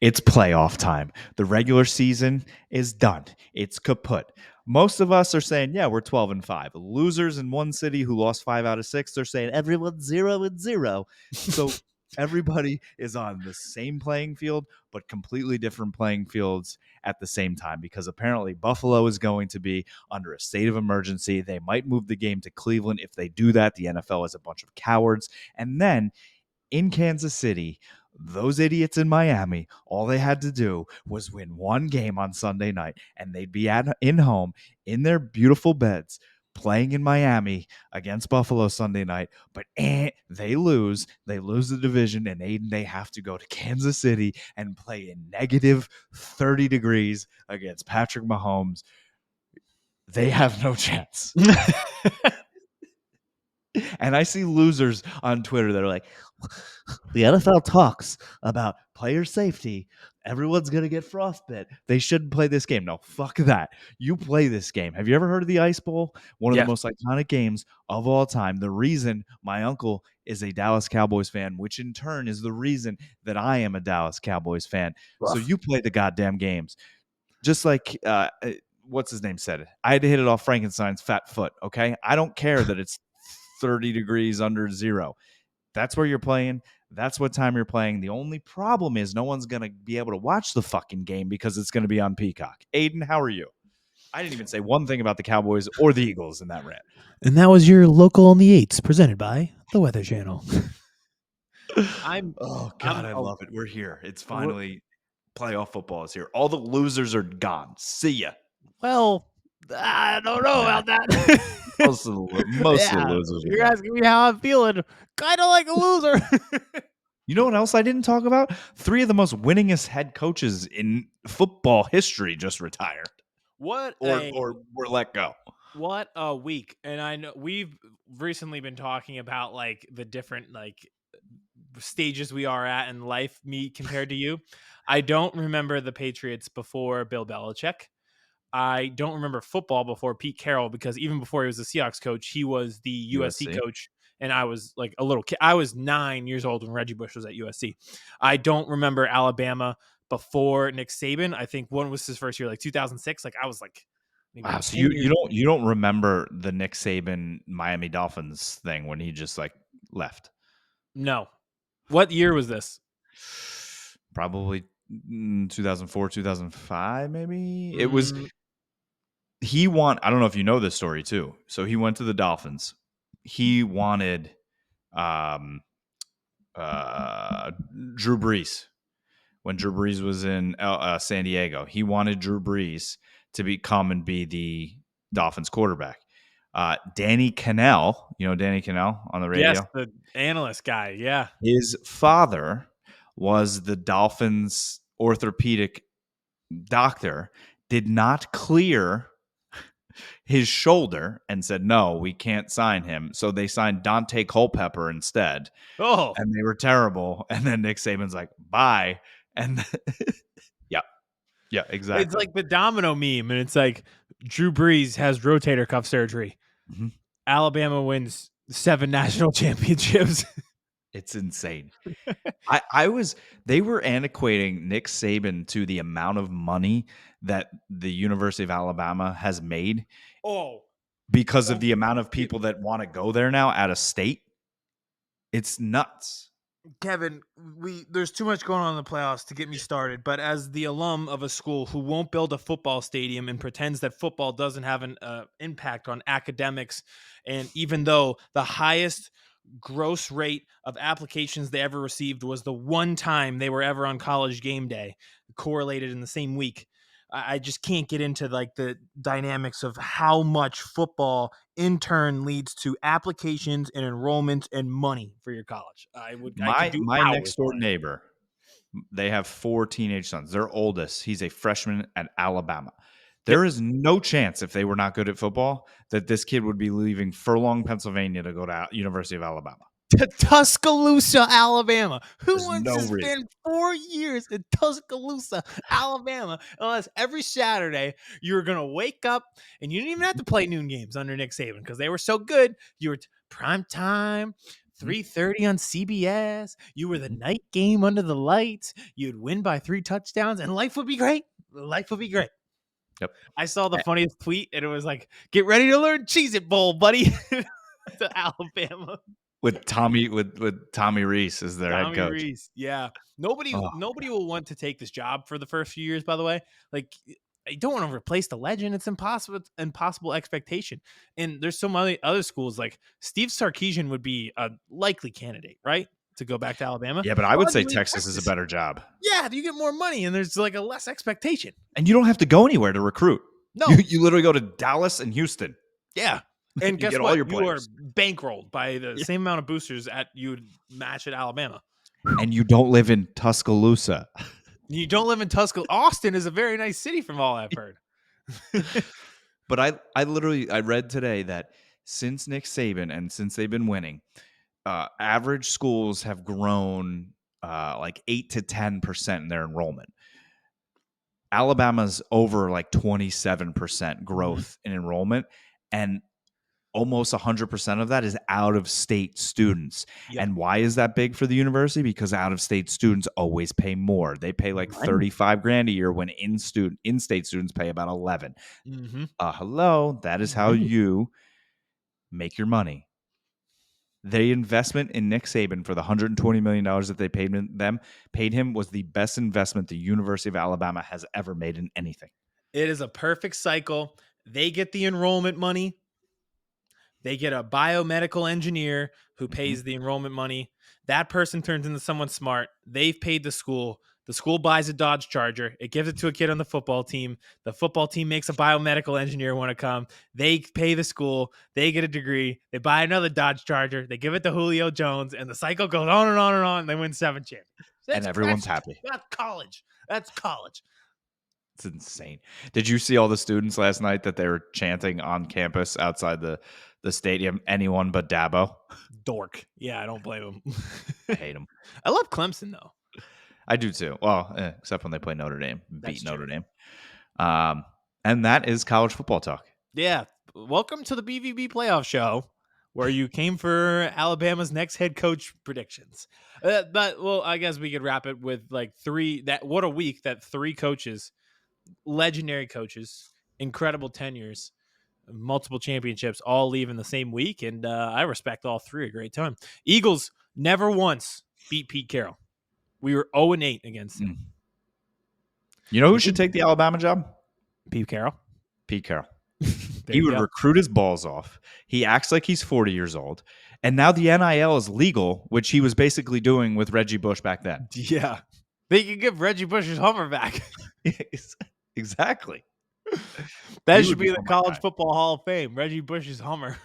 It's playoff time. The regular season is done. It's kaput. Most of us are saying, yeah, we're 12-5. Losers in one city who lost 5 out of 6, they're saying everyone's 0-0. So everybody is on the same playing field, but completely different playing fields at the same time, because apparently Buffalo is going to be under a state of emergency. They might move the game to Cleveland. If they do that, the NFL is a bunch of cowards. And then in Kansas City, those idiots in Miami, all they had to do was win one game on Sunday night, and they'd be in home in their beautiful beds playing in Miami against Buffalo Sunday night. But they lose. They lose the division, and Aidan, they have to go to Kansas City and play in negative 30 degrees against Patrick Mahomes. They have no chance. And I see losers on Twitter that are like, the NFL talks about player safety. Everyone's going to get frostbite. They shouldn't play this game. No, fuck that. You play this game. Have you ever heard of the Ice Bowl? One of the most iconic games of all time. The reason my uncle is a Dallas Cowboys fan, which in turn is the reason that I am a Dallas Cowboys fan. Rough. So you play the goddamn games. Just like what's his name said it. I had to hit it off Frankenstein's fat foot, okay? I don't care that it's 30 degrees under zero. That's where you're playing. That's what time you're playing. The only problem is no one's going to be able to watch the fucking game because it's going to be on Peacock. Aidan, how are you? I didn't even say one thing about the Cowboys or the Eagles in that rant. And that was your local on the 8s, presented by the Weather Channel. I love it. We're here. It's finally playoff football is here. All the losers are gone. See ya. Well, I don't know about that. Most of the losers. You're asking me how I'm feeling. Kind of like a loser. You know what else I didn't talk about? 3 of the most winningest head coaches in football history just retired. Or were let go. What a week. And I know we've recently been talking about like the different like stages we are at in life, me compared to you. I don't remember the Patriots before Bill Belichick. I don't remember football before Pete Carroll, because even before he was the Seahawks coach, he was the USC coach. And I was like a little kid. I was 9 years old when Reggie Bush was at USC. I don't remember Alabama before Nick Saban. I think one was his first year, like 2006. Like I was like, wow. So you don't remember the Nick Saban Miami Dolphins thing when he just like left? No. What year was this? Probably 2004, 2005, maybe. It was. I don't know if you know this story too. So he went to the Dolphins. He wanted Drew Brees when Drew Brees was in San Diego. He wanted Drew Brees to come and be the Dolphins quarterback. Danny Cannell, you know Danny Cannell on the radio? Yes, the analyst guy, yeah. His father was the Dolphins orthopedic doctor, did not clear his shoulder and said, no, we can't sign him. So they signed Dante Culpepper instead. Oh. And they were terrible. And then Nick Saban's like, bye. And yeah, exactly. It's like the domino meme. And it's like Drew Brees has rotator cuff surgery. Mm-hmm. Alabama wins 7 national championships. It's insane. They were antiquating Nick Saban to the amount of money that the University of Alabama has made. Oh, because of the amount of people that want to go there now out of state. It's nuts. Kevin, there's too much going on in the playoffs to get me started. But as the alum of a school who won't build a football stadium and pretends that football doesn't have an impact on academics, and even though the highest gross rate of applications they ever received was the one time they were ever on College Game Day, correlated in the same week, I just can't get into like the dynamics of how much football in turn leads to applications and enrollments and money for your college. My next door neighbor, they have 4 teenage sons. Their oldest, he's a freshman at Alabama. There is no chance, if they were not good at football, that this kid would be leaving Furlong, Pennsylvania to go to University of Alabama. To Tuscaloosa, Alabama. Who wants to spend 4 years in Tuscaloosa, Alabama, unless every Saturday you're going to wake up and you didn't even have to play noon games under Nick Saban because they were so good. You were prime time, 3:30 on CBS. You were the night game under the lights. You'd win by 3 touchdowns, and life would be great. Life would be great. Yep. I saw the funniest tweet, and it was like, "Get ready to learn Cheez-It Bowl, buddy." To Alabama. With Tommy Reese as their head Tommy coach. Reese. Yeah. Nobody Oh, will want to take this job for the first few years, by the way. Like, I don't want to replace the legend. It's impossible. It's impossible expectation. And there's so many other schools, like Steve Sarkisian would be a likely candidate, right? To go back to Alabama. yeah, but I would say Arguably Texas is a better job. Yeah, you get more money and there's like a less expectation. And you don't have to go anywhere to recruit. No. You literally go to Dallas and Houston. Yeah. And You guess get what? all your You are players. bankrolled by the same amount of boosters you would match at Alabama. And you don't live in Tuscaloosa. You don't live in Tuscaloosa. Austin is a very nice city from all I've heard. But I read today that since Nick Saban and since they've been winning, average schools have grown like 8 to 10% in their enrollment. Alabama's over like 27% growth in enrollment, and almost 100% of that is out of state students. Yep. And why is that big for the university? Because out of state students always pay more. They pay like $35,000 a year when in-state students pay about 11. Hello, that is how you make your money. The investment in Nick Saban for the $120 million that they paid him was the best investment the University of Alabama has ever made in anything. It is a perfect cycle. They get the enrollment money. They get a biomedical engineer who pays the enrollment money. That person turns into someone smart. They've paid the school. The school buys a Dodge Charger. It gives it to a kid on the football team. The football team makes a biomedical engineer want to come. They pay the school. They get a degree. They buy another Dodge Charger. They give it to Julio Jones, and the cycle goes on and on and on. And they win 7 championships. And everyone's happy. That's college. That's college. It's insane. Did you see all the students last night that they were chanting on campus outside the stadium? Anyone but Dabo. Dork. Yeah, I don't blame him. I hate him. I love Clemson, though. I do too. Well, except when they play Notre Dame, That's beat Notre true. Dame. And that is college football talk. Yeah. Welcome to the BVB playoff show, where you came for Alabama's next head coach predictions. But well, I guess we could wrap it with like 3. What a week that 3 coaches, legendary coaches, incredible tenures, multiple championships, all leave in the same week, and I respect all 3 a great time. Eagles never once beat Pete Carroll. We were 0-8 against him. You know who should take the Alabama job? Pete Carroll. Pete Carroll. He would recruit his balls off. He acts like he's 40 years old. And now the NIL is legal, which he was basically doing with Reggie Bush back then. Yeah. They could give Reggie Bush's Hummer back. Exactly. That should be the College Football Hall of Fame. Reggie Bush's Hummer.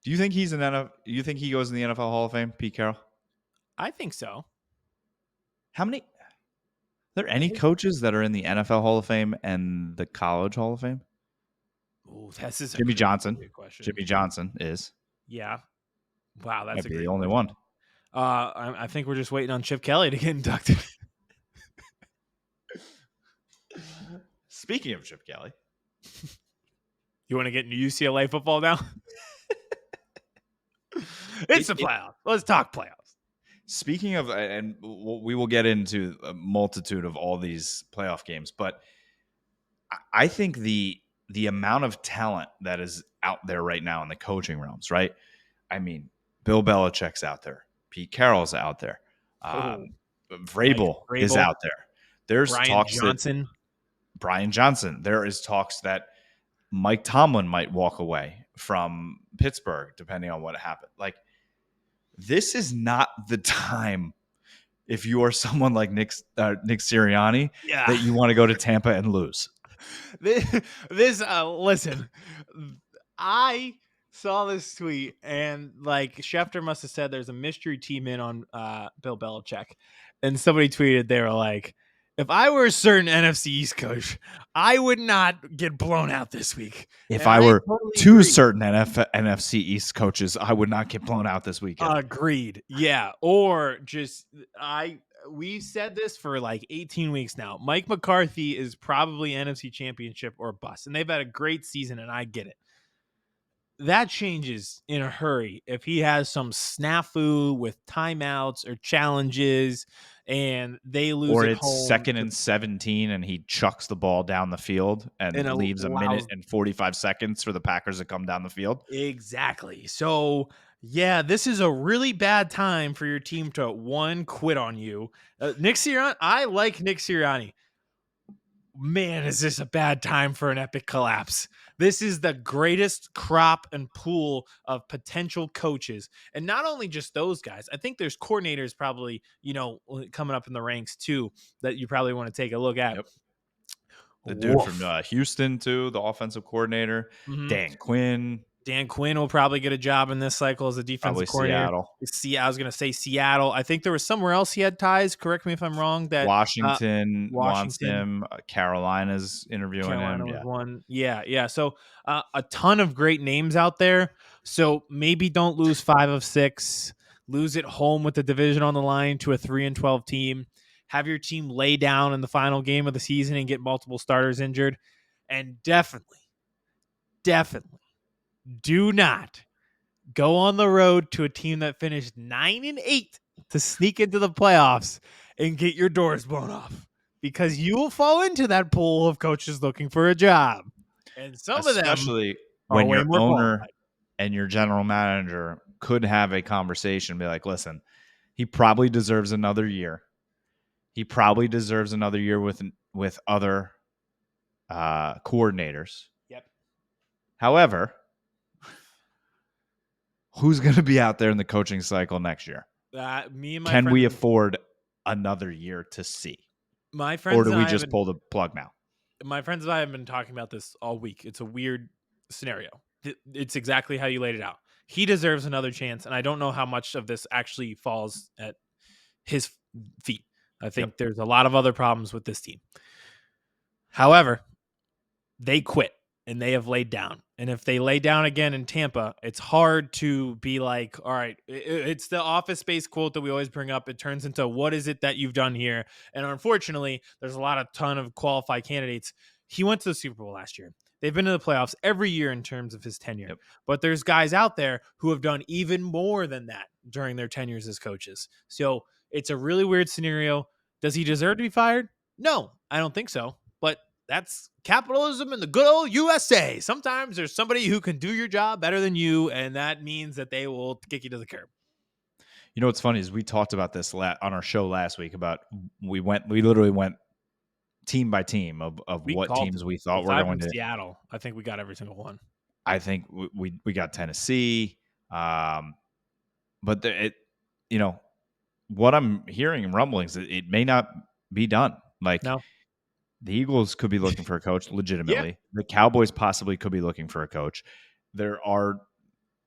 Do you think he's an NFL? You think he goes in the NFL Hall of Fame, Pete Carroll? I think so. How many? Are there any coaches that are in the NFL Hall of Fame and the College Hall of Fame? Oh, this is Jimmy Johnson. Great question. Jimmy Johnson is. Yeah. Wow, that's Might a be great the only question. one. I think we're just waiting on Chip Kelly to get inducted. Speaking of Chip Kelly, You want to get into UCLA football now? It's the playoffs. Let's talk playoffs. speaking of, and we will get into a multitude of all these playoff games, but I think the amount of talent that is out there right now in the coaching realms, right? I mean, Bill Belichick's out there. Pete Carroll's out there. Vrabel is out there. There's talks that Brian Johnson. There is talks that Mike Tomlin might walk away from Pittsburgh, depending on what happened. Like, this is not the time, if you are someone like Nick Sirianni, that you want to go to Tampa and lose. Listen, I saw this tweet, and like Schefter must have said there's a mystery team in on Bill Belichick, and somebody tweeted, they were like, if I were a certain NFC East coach, I would not get blown out this week. If I were two certain NFC East coaches, I would not get blown out this weekend. Agreed. Yeah. Or just we've said this for like 18 weeks now. Mike McCarthy is probably NFC Championship or bust, and they've had a great season, and I get it. that changes in a hurry if he has some snafu with timeouts or challenges and they lose Or at it's home 2nd and 17 and he chucks the ball down the field in and a leaves a minute loud. and 45 seconds for the Packers to come down the field. Exactly. So, yeah, this is a really bad time for your team to quit on you. Nick Sirianni, I like Nick Sirianni. Man, is this a bad time for an epic collapse? This is the greatest crop and pool of potential coaches. And not only just those guys, I think there's coordinators probably, coming up in the ranks too that you probably want to take a look at. Yep. The dude from Woof. Houston, too, the offensive coordinator, Mhm. Dan Quinn, Dan Quinn will probably get a job in this cycle as a defensive probably coordinator. Seattle. See, I was going to say Seattle. I think there was somewhere else he had ties. Correct me if I'm wrong. That Washington wants Washington, him. Carolina's interviewing Carolina him. was Yeah. one. Yeah, yeah. So a ton of great names out there. So maybe don't lose 5 of 6. Lose at home with the division on the line to a 3-12 team. Have your team lay down in the final game of the season and get multiple starters injured. And definitely do not go on the road to a team that finished 9-8 to sneak into the playoffs and get your doors blown off, because you will fall into that pool of coaches looking for a job. And some of them Especially are when way your more owner qualified. and your general manager could have a conversation, be like, listen, he probably deserves another year. He probably deserves another year with other coordinators. Yep. However, who's going to be out there in the coaching cycle next year? Me and my Can we friends, afford another year to see? my Or friends do and we I have just been, pull the plug now? my friends and I have been talking about this all week. It's a weird scenario. It's exactly how you laid it out. He deserves another chance, and I don't know how much of this actually falls at his feet. I think Yep. there's a lot of other problems with this team. However, they quit and they have laid down. And if they lay down again in Tampa, it's hard to be like, all right, it's the Office Space quote that we always bring up. It turns into, what is it that you've done here? And unfortunately, there's a ton of qualified candidates. He went to the Super Bowl last year. They've been to the playoffs every year in terms of his tenure. Yep. But there's guys out there who have done even more than that during their tenures as coaches. So it's a really weird scenario. Does he deserve to be fired? No, I don't think so. But that's capitalism in the good old USA. Sometimes there's somebody who can do your job better than you, and that means that they will kick you to the curb. You know what's funny is we talked about this on our show last week about we literally went team by team of We what called teams we thought were aside going from to. Seattle. I think we got every single one. I think we got Tennessee, but what I'm hearing in rumblings, it may not be done. Like No. the Eagles could be looking for a coach legitimately. Yeah. The Cowboys possibly could be looking for a coach. There are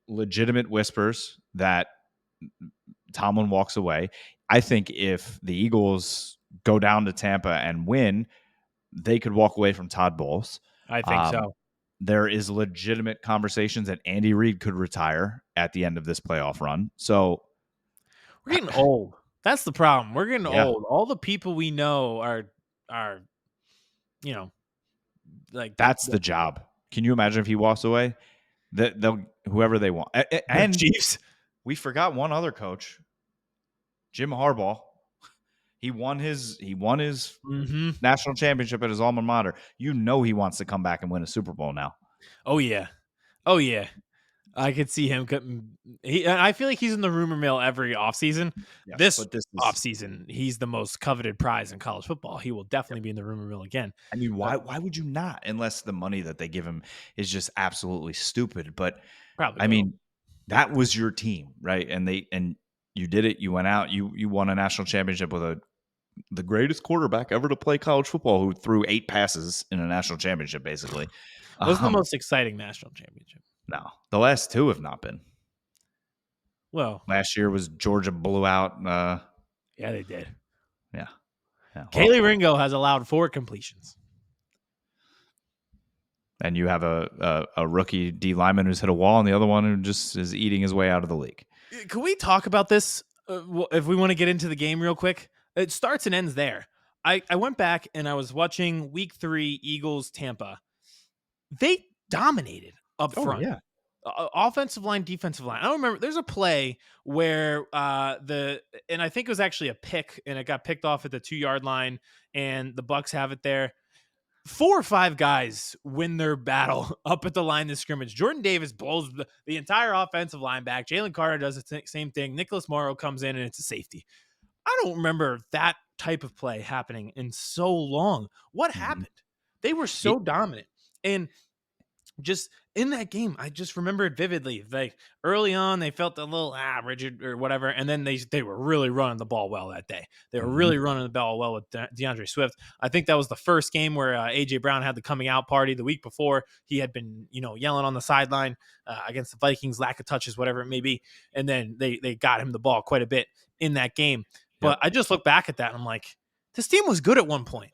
legitimate whispers that Tomlin walks away. I think if the Eagles go down to Tampa and win, they could walk away from Todd Bowles. I think so. There is legitimate conversations that Andy Reid could retire at the end of this playoff run. So We're getting old. That's the problem. We're getting Yeah. old. All the people we know are like that's the job. Can you imagine if he walks away? They'll whoever they want. And Chiefs. we forgot one other coach, Jim Harbaugh. He won his Mm-hmm. national championship at his alma mater. You know he wants to come back and win a Super Bowl now. Oh yeah. I could see him. I feel like he's in the rumor mill every offseason. Yes, but this is Offseason, he's the most coveted prize in college football. He will definitely be in the rumor mill again. I mean, why would you not? Unless the money that they give him is just absolutely stupid. But Probably. I mean, that was your team, right? And you did it. You went out. You won a national championship with the greatest quarterback ever to play college football, who threw 8 passes in a national championship, basically. Wasn't the most exciting national championship. No, the last 2 have not been. Well, last year was Georgia blew out. Yeah, they did. Yeah. Kaylee Ringo has allowed 4 completions. And you have a rookie D lineman who's hit a wall, and the other one who just is eating his way out of the league. Can we talk about this if we want to get into the game real quick? It starts and ends there. I went back and I was watching Week 3 Eagles Tampa. They dominated up front. Yeah. Offensive line, defensive line. I don't remember. There's a play where and I think it was actually a pick, and it got picked off at the 2-yard line, and the Bucks have it there. 4 or 5 guys win their battle up at the line of scrimmage. Jordan Davis blows the entire offensive line back. Jalen Carter does the same thing. Nicholas Morrow comes in, and it's a safety. I don't remember that type of play happening in so long. What Mhm. happened? They were so dominant. And just in that game, I just remember it vividly. Like early on, they felt a little rigid or whatever, and then they were really running the ball well that day. They were Mhm. really running the ball well with DeAndre Swift. I think that was the first game where AJ Brown had the coming out party. The week before, he had been yelling on the sideline against the Vikings, lack of touches, whatever it may be, and then they got him the ball quite a bit in that game. But Yep. I just look back at that and I'm like, this team was good at one point,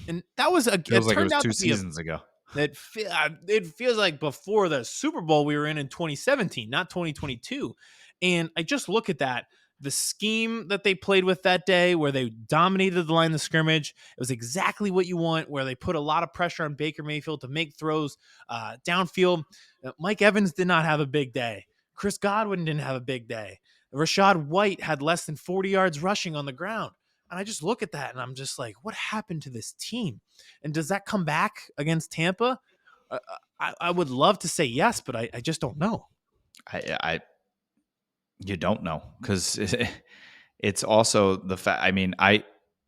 and that was Feels it like it turned was out 2 to be a seasons ago. it feels like before the Super Bowl we were in 2017, not 2022. And I just look at that, the scheme that they played with that day, where they dominated the line of scrimmage. It was exactly what you want, where they put a lot of pressure on Baker Mayfield to make throws downfield. Mike Evans did not have a big day. Chris Godwin didn't have a big day. Rashad White had less than 40 yards rushing on the ground. And I just look at that and I'm just like, what happened to this team? And does that come back against Tampa? I would love to say yes, but I just don't know. I You don't know because it's also the fact. I mean,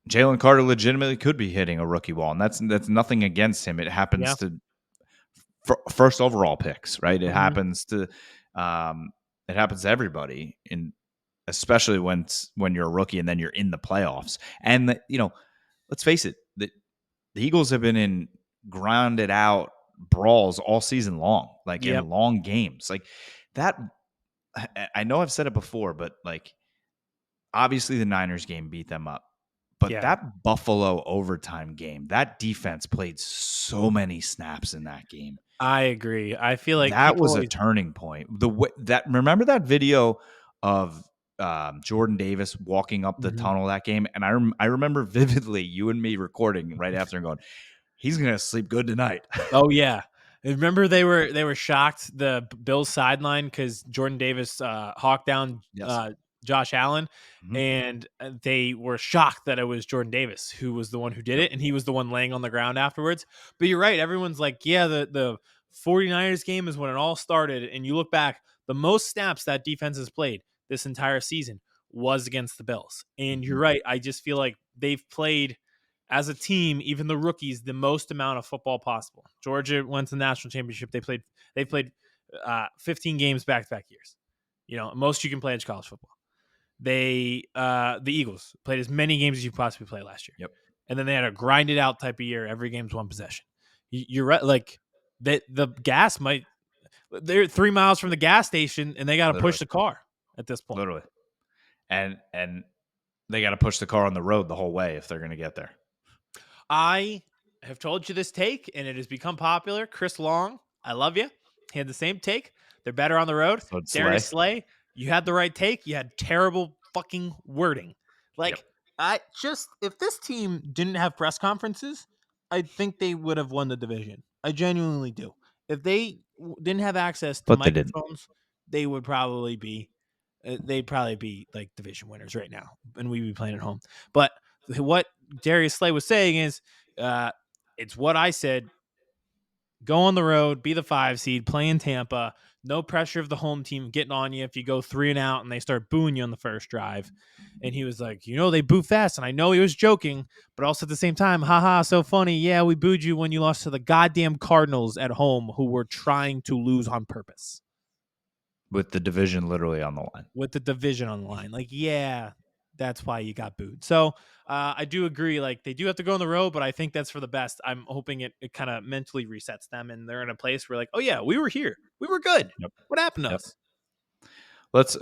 Jalen Carter legitimately could be hitting a rookie wall, and that's nothing against him. It Yeah. happens to first overall picks, right? Mhm. Um, it happens to everybody, and especially when you're a rookie and then you're in the playoffs. And let's face it, the Eagles have been in grounded out brawls all season long, like in Yep. long games, like that. I know I've said it before, but like obviously the Niners game beat them up. But Yeah. that Buffalo overtime game, that defense played so many snaps in that game. I agree. I feel like That people was a always. turning point. The way that remember that video of Jordan Davis walking up the Mhm. tunnel that game, and I remember vividly you and me recording right after and going, "He's gonna sleep good tonight." Oh yeah. Remember they were shocked, the Bills sideline, because Jordan Davis hawked down Yes. Josh Allen, Mhm. and they were shocked that it was Jordan Davis who was the one who did Yep. it, and he was the one laying on the ground afterwards. But you're right, everyone's like, yeah, the 49ers game is when it all started, and you look back, the most snaps that defense has played this entire season was against the Bills. And you're Mhm. right, I just feel like they've played as a team, even the rookies, the most amount of football possible. Georgia went to the national championship. They played 15 games back to back years. Most you can play in college football. The Eagles played as many games as you possibly play last year, Yep. and then they had a grinded out type of year. Every game's one possession. You're right. Like that, the gas might. They're 3 miles from the gas station, and they got to Literally. push the car at this point. Literally. And they got to push the car on the road the whole way if they're going to get there. I have told you this take, and it has become popular. Chris Long, I love you. He had the same take. They're better on the road. So it's Darius Slay. Slay, you had the right take. You had terrible fucking wording. Yep. Like, if this team didn't have press conferences, I think they would have won the division. I genuinely do. If they didn't have access to But they didn't. microphones, they would probably be. They'd probably be like division winners right now, and we'd be playing at home. But what Darius Slay was saying is, uh, it's what I said. Go on the road, be the 5 seed, play in Tampa. No pressure of the home team getting on you if you go 3 and out and they start booing you on the first drive. And he was like, they boo fast. And I know he was joking, but also at the same time, haha, so funny. Yeah, we booed you when you lost to the goddamn Cardinals at home, who were trying to lose on purpose With the division literally on the line. with the division on the line. Like, yeah, that's why you got booed. So I do agree. Like, they do have to go on the road, but I think that's for the best. I'm hoping it kind of mentally resets them, and they're in a place where, like, oh yeah, we were here, we were good. Yep. What happened to Yep. us?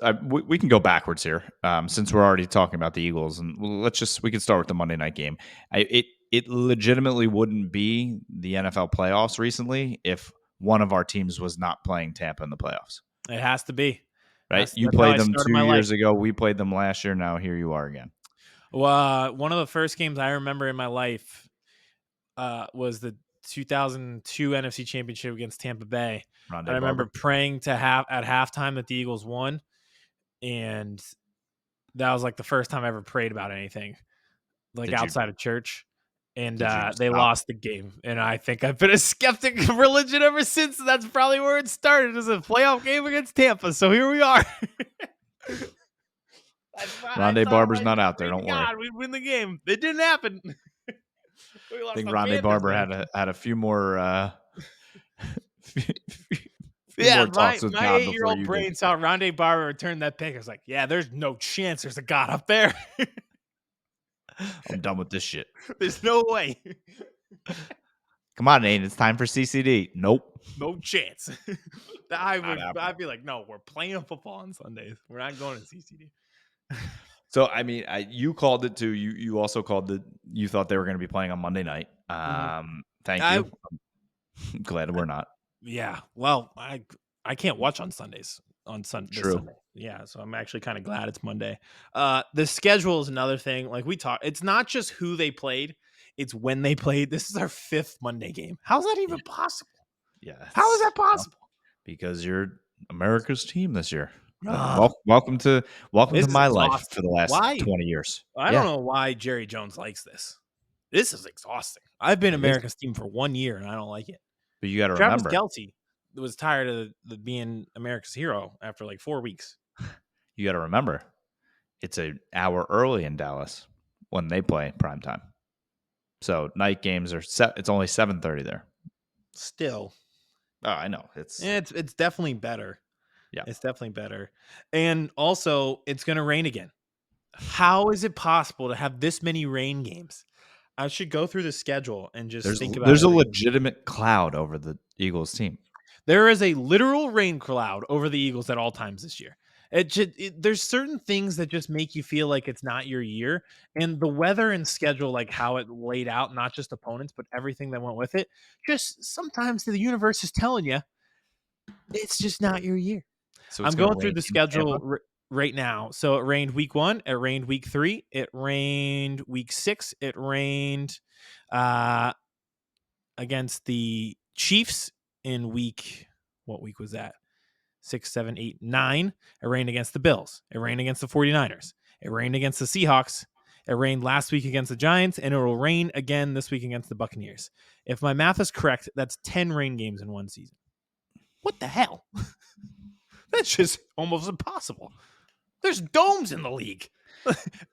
We can go backwards here since we're already talking about the Eagles, and we can start with the Monday night game. It legitimately wouldn't be the NFL playoffs recently if one of our teams was not playing Tampa in the playoffs. It has to be. Right? That's You how played I them started 2 my life. years ago. We played them last year. Now here you are again. Well, one of the first games I remember in my life was the 2002 NFC Championship against Tampa Bay. Rondé And I remember Barber. praying to have at halftime that the Eagles won, and that was like the first time I ever prayed about anything, like Did you outside of church. And did you they stop? lost the game, and I think I've been a skeptic of religion ever since. That's probably where it started, as a playoff game against Tampa. So here we are. Rondé Barber's not out there. Pray to Don't worry. God, we'd win the game. It didn't happen. We I lost think the Rondé Panthers Barber game. had a few more few Yeah, more talks with my God before 8-year-old you brain did. saw Rondé Barber return that pick. I was like, yeah, there's no chance there's a God up there. I'm done with this shit. There's no way. Come on, Aidan. It's time for CCD. Nope. No chance. I'd happening. be like, no, we're playing football on Sundays. We're not going to CCD. So I mean, you called it too. You also called it. You thought they were going to be playing on Monday night. Thank I- you. I'm glad we're not. Yeah. Well, I can't watch on Sundays this True. Sunday. Yeah, so I'm actually kind of glad it's Monday. The schedule is another thing. Like we talked, it's not just who they played, it's when they played. This is our 5th Monday game. How's that even possible? Yeah. How is that possible? Because you're America's team this year. Ugh. Welcome to This is my life exhausting. for the last Why? 20 years. I don't know why Jerry Jones likes this. This is exhausting. I've been It is. America's team for 1 year and I don't like it. But you got to Travis remember. Kelce was tired of being America's hero after like 4 weeks. You got to remember. It's an hour early in Dallas when they play primetime. So night games are set. It's only 7:30 there. Still, Oh, I know. It's it's definitely better. Yeah. It's definitely better. And also, it's going to rain again. How is it possible to have this many rain games? I should go through the schedule and just think about there's a everything. legitimate cloud over the Eagles team. There is a literal rain cloud over the Eagles at all times this year. There's certain things that just make you feel like it's not your year, and the weather and schedule, like how it laid out, not just opponents, but everything that went with it. Just sometimes the universe is telling you it's just not your year. So I'm it's gonna going through rain the in Tampa? schedule right now. So it rained week 1, it rained week 3, it rained week 6, it rained against the Chiefs in what week was that? 6, 7, 8, 9. It rained against the Bills. It rained against the 49ers. It rained against the Seahawks. It rained last week against the Giants, and it will rain again this week against the Buccaneers. If my math is correct, that's 10 rain games in one season. What the hell? That's just almost impossible. There's domes in the league.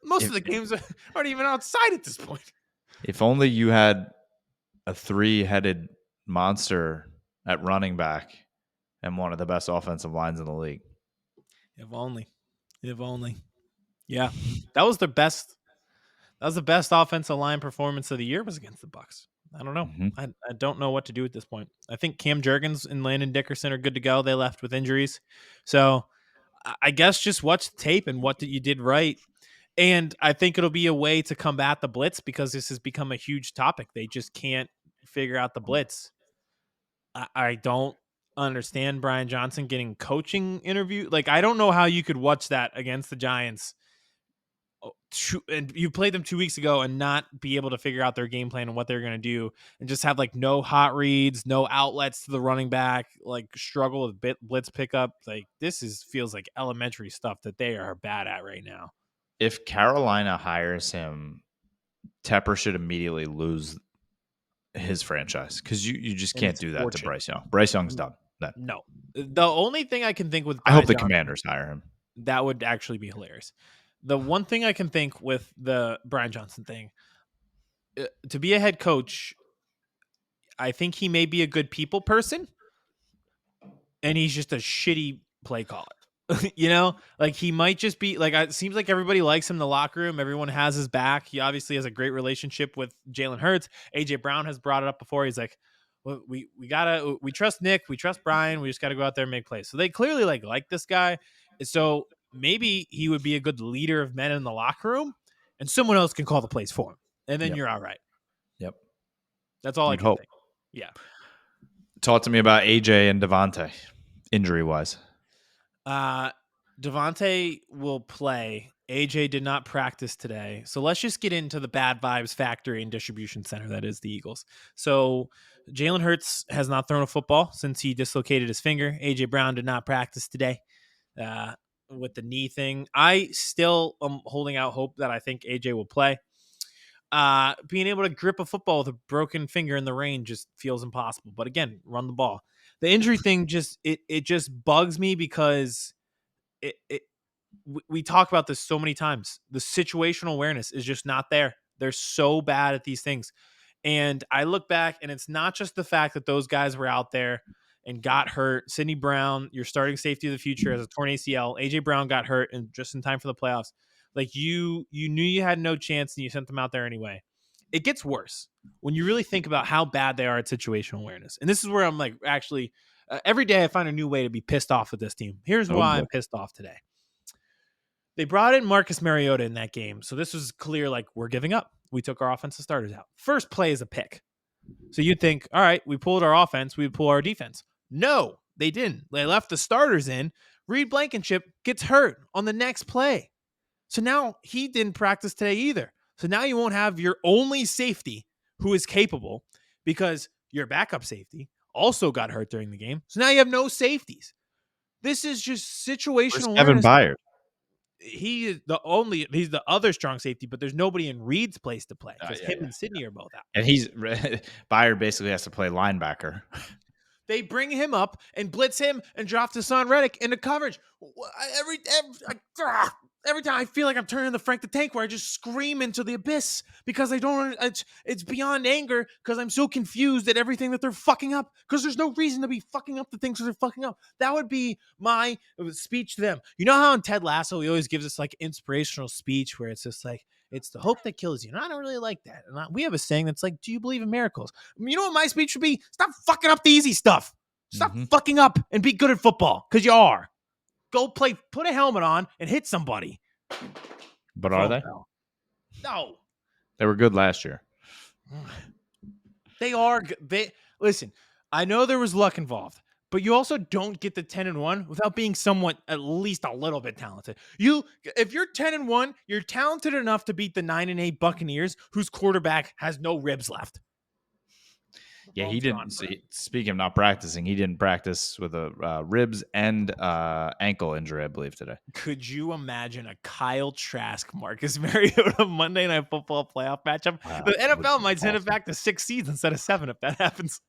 Most of the games aren't even outside at this point. If only you had a 3-headed monster at running back and one of the best offensive lines in the league. If only. If only. Yeah. That was the best offensive line performance of the year was against the Bucs. I don't know. Mhm. I don't know what to do at this point. I think Cam Jurgens and Landon Dickerson are good to go. They left with injuries. So I guess just watch the tape and what you did right. And I think it'll be a way to combat the blitz because this has become a huge topic. They just can't figure out the blitz. I don't understand Brian Johnson getting coaching interview. Like, I don't know how you could watch that against the Giants and you played them 2 weeks ago and not be able to figure out their game plan and what they're going to do and just have like no hot reads, no outlets to the running back, like struggle with blitz pickup. Like feels like elementary stuff that they are bad at right now. If Carolina hires him, Tepper should immediately lose his franchise because you just And can't it's do that to fortunate. Bryce Young. Bryce Young's done. Then. No. The only thing I can think with I hope the Brian Johnson, Commanders hire him. that would actually be hilarious. The one thing I can think with the Brian Johnson thing, to be a head coach, I think he may be a good people person, and he's just a shitty play caller. You know, like he might just be like, it seems like everybody likes him in the locker room. Everyone has his back. He obviously has a great relationship with Jalen Hurts. AJ Brown has brought it up before. He's like, well, we trust Nick. We trust Brian. We just got to go out there and make plays. So they clearly like this guy. So maybe he would be a good leader of men in the locker room and someone else can call the plays for him. And then you're all right. Yep. That's all I You'd can hope. think. Yeah. Talk to me about AJ and Devontae, injury-wise. Devontae will play. AJ did not practice today. So let's just get into the bad vibes factory and distribution center that is the Eagles. So Jalen Hurts has not thrown a football since he dislocated his finger. AJ Brown did not practice today with the knee thing. I still am holding out hope that I think AJ will play. Being able to grip a football with a broken finger in the rain just feels impossible. But again, run the ball. The injury thing just bugs me because we talk about this so many times. The situational awareness is just not there. They're so bad at these things. And I look back, and it's not just the fact that those guys were out there and got hurt. Sidney Brown, your starting safety of the future, has a torn ACL. AJ Brown got hurt and just in time for the playoffs. Like you knew you had no chance, and you sent them out there anyway. It gets worse when you really think about how bad they are at situational awareness. And this is where I'm like, actually, every day I find a new way to be pissed off with this team. Here's why I'm pissed off today. They brought in Marcus Mariota in that game. So this was clear, like, we're giving up. We took our offensive starters out. First play is a pick. So you'd think, all right, we pulled our offense, we'd pull our defense. No, they didn't. They left the starters in. Reed Blankenship gets hurt on the next play. So now he didn't practice today either. So now you won't have your only safety who is capable because your backup safety also got hurt during the game. So now you have no safeties. This is just situational Kevin awareness. Byard. He's the other strong safety, but there's nobody in Reed's place to play because him and Sidney are both out. And Byard basically has to play linebacker. They bring him up and blitz him and drop Hassan Reddick into coverage. Every time I feel like I'm turning the Frank the Tank where I just scream into the abyss because I don't. It's beyond anger because I'm so confused at everything that they're fucking up because there's no reason to be fucking up the things that they're fucking up. That would be my speech to them. You know how in Ted Lasso he always gives us like inspirational speech where it's just like, it's the hope that kills you. And I don't really like that. And we have a saying that's like, do you believe in miracles? You know what my speech would be? Stop fucking up the easy stuff. Stop fucking up and be good at football because you are. Go play, put a helmet on and hit somebody. But are they? No. They were good last year. They are. Listen, I know there was luck involved, but you also don't get the 10-1 without being somewhat, at least a little bit talented. If you're 10-1, you're talented enough to beat the 9-8 Buccaneers, whose quarterback has no ribs left. Yeah, he didn't. Speaking of not practicing, he didn't practice with a ribs and ankle injury, I believe, today. Could you imagine a Kyle Trask, Marcus Mariota Monday Night Football playoff matchup? Wow, the NFL might send it back to 6 seeds instead of 7 if that happens.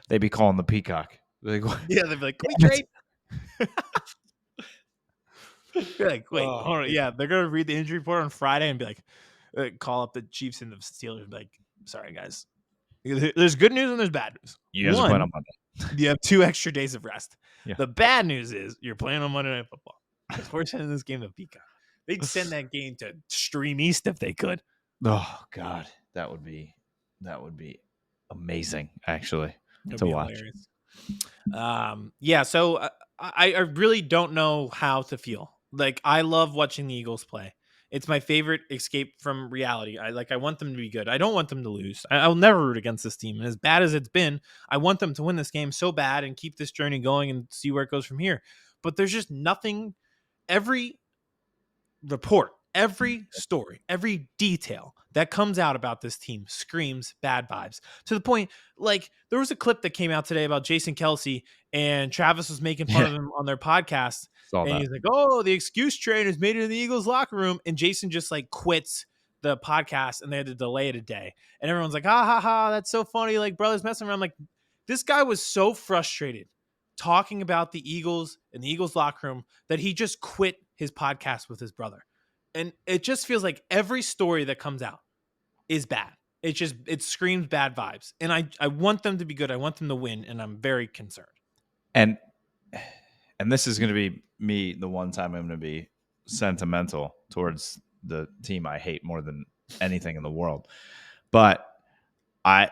They'd be calling the peacock. Yeah, they'd be like, can we trade? You're like, wait, hold on. Yeah, they're going to read the injury report on Friday and be like, call up the Chiefs and the Steelers and be like, sorry, guys. There's good news and there's bad news. You guys are playing on Monday. You have 2 extra days of rest. Yeah. The bad news is you're playing on Monday Night Football. We're sending this game to Peacock. They'd send that game to Stream East if they could. Oh God, that would be amazing, actually, to watch. Yeah, so I really don't know how to feel. Like, I love watching the Eagles play. It's my favorite escape from reality. I want them to be good. I don't want them to lose. I'll never root against this team. And as bad as it's been, I want them to win this game so bad and keep this journey going and see where it goes from here. But there's just nothing. Every report, every story, every detail that comes out about this team screams bad vibes, to the point, like, there was a clip that came out today about Jason Kelsey, and Travis was making fun of him on their podcast. And he's like, oh, the excuse train has made it in the Eagles locker room. And Jason just like quits the podcast and they had to delay it a day. And everyone's like, ha, that's so funny. Like, brothers messing around. Like, this guy was so frustrated talking about the Eagles and the Eagles locker room that he just quit his podcast with his brother. And it just feels like every story that comes out is bad. It screams bad vibes. And I want them to be good. I want them to win. And I'm very concerned. And this is going to be me the one time I'm going to be sentimental towards the team I hate more than anything in the world. But I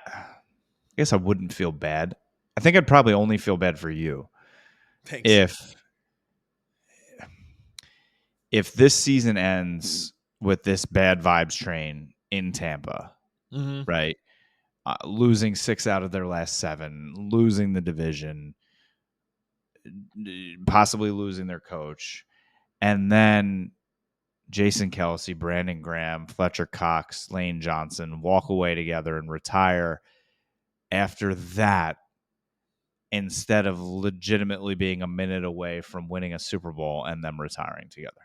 guess I wouldn't feel bad. I think I'd probably only feel bad for you. Thanks. If this season ends with this bad vibes train in Tampa, right? Losing 6 out of their last 7, losing the division, possibly losing their coach, and then Jason Kelsey, Brandon Graham, Fletcher Cox, Lane Johnson walk away together and retire after that, instead of legitimately being a minute away from winning a Super Bowl and them retiring together.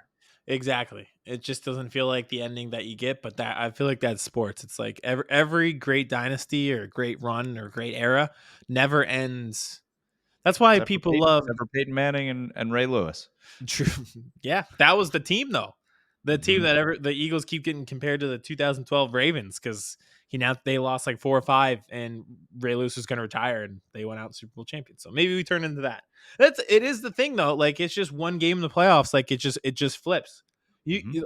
Exactly. It just doesn't feel like the ending that you get, but that I feel like that's sports. It's like every great dynasty or great run or great era never ends. That's why people love. Except for Peyton Manning and Ray Lewis. True. Yeah, that was the team though. The team Mhm. that the Eagles keep getting compared to the 2012 Ravens because they lost like 4 or 5, and Ray Lewis was going to retire, and they went out Super Bowl champions. So maybe we turn into that. It is the thing though. Like it's just one game in the playoffs. Like it just flips.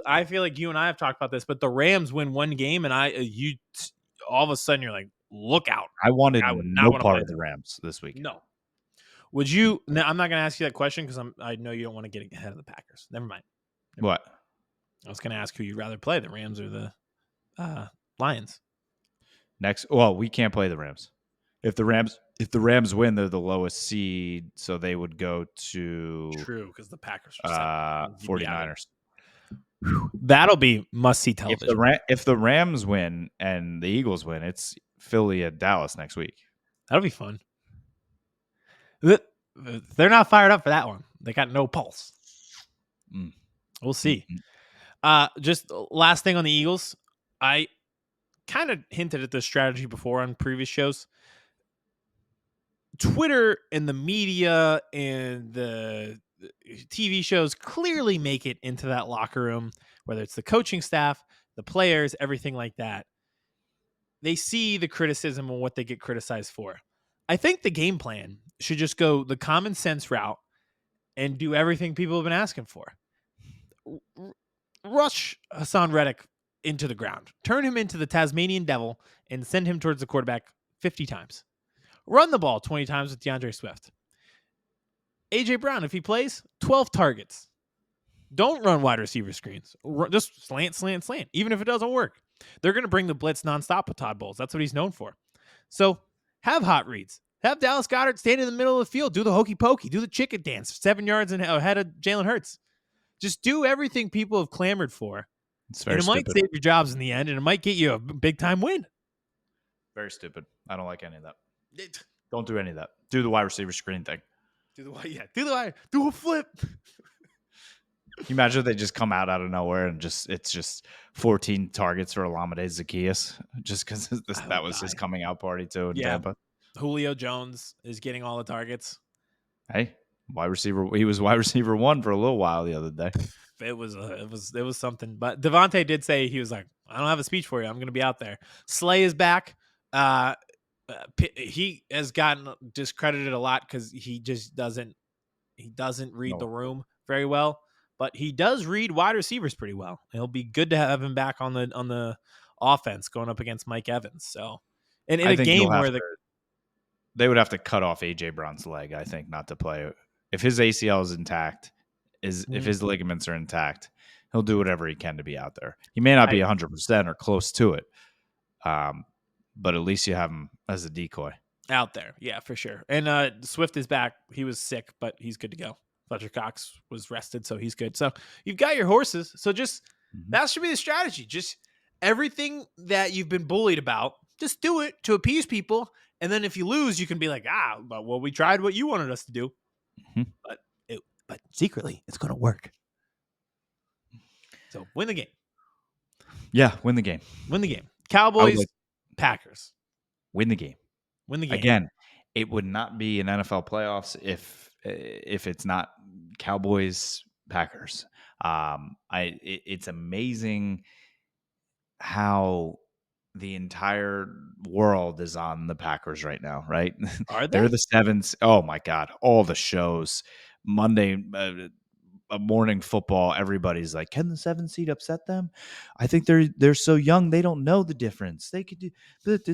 I feel like you and I have talked about this, but the Rams win one game, and you all of a sudden you're like, look out! I wanted I would not no want to part play of the them. Rams this week. No. Would you? No, I'm not going to ask you that question because I know you don't want to get ahead of the Packers. Never mind. What? I was going to ask who you'd rather play, the Rams or the Lions. Next, well, we can't play the Rams. If the Rams win, they're the lowest seed, so they would go to True, because the Packers are 49ers. That'll be must-see television. If the Rams win and the Eagles win, it's Philly at Dallas next week. That'll be fun. They're not fired up for that one. They got no pulse. We'll see. Just last thing on the Eagles. I kind of hinted at this strategy before on previous shows. Twitter and the media and the TV shows clearly make it into that locker room, whether it's the coaching staff, the players, everything like that. They see the criticism and what they get criticized for. I think the game plan should just go the common sense route and do everything people have been asking for. Rush Hassan Reddick into the ground. Turn him into the Tasmanian devil and send him towards the quarterback 50 times. Run the ball 20 times with DeAndre Swift. A.J. Brown, if he plays, 12 targets. Don't run wide receiver screens. Just slant, slant, slant, even if it doesn't work. They're going to bring the blitz nonstop with Todd Bowles. That's what he's known for. So have hot reads. Have Dallas Goedert stand in the middle of the field, do the hokey pokey, do the chicken dance 7 yards ahead of Jalen Hurts. Just do everything people have clamored for. It's very and it stupid. might save your jobs in the end, and it might get you a big-time win. Very stupid. I don't like any of that. Don't do any of that. Do the wide receiver screen thing. Do a flip. Can you imagine if they just come out of nowhere and it's just 14 targets for Olamide Zaccheaus just because that was his coming out party too in Tampa? Julio Jones is getting all the targets. Hey, wide receiver. He was wide receiver 1 for a little while the other day. It was something. But Devontae did say he was like, I don't have a speech for you. I'm going to be out there. Slay is back. He has gotten discredited a lot because he just doesn't read the room very well, but he does read wide receivers pretty well. It'll be good to have him back on the offense going up against Mike Evans. So, and in a game where they would have to cut off AJ Brown's leg, I think, not to play. If his ACL is intact, if his ligaments are intact, he'll do whatever he can to be out there. He may not be 100% or close to it. But at least you have him as a decoy out there. Yeah, for sure. And Swift is back. He was sick, but he's good to go. Fletcher Cox was rested, so he's good. So you've got your horses. So just that should be the strategy. Just everything that you've been bullied about, just do it to appease people. And then if you lose, you can be like, well, we tried what you wanted us to do. But secretly, it's going to work. So win the game. Yeah, win the game. Win the game. Cowboys, Packers. Win the game. Win the game. Again, it would not be an NFL playoffs if it's not Cowboys, Packers. It's amazing how the entire world is on the Packers right now, right? Are they? They're the 7th. Oh my God. All the shows, Monday, morning football, everybody's like, can the 7th seed upset them? I think they're so young, they don't know the difference. They could do it's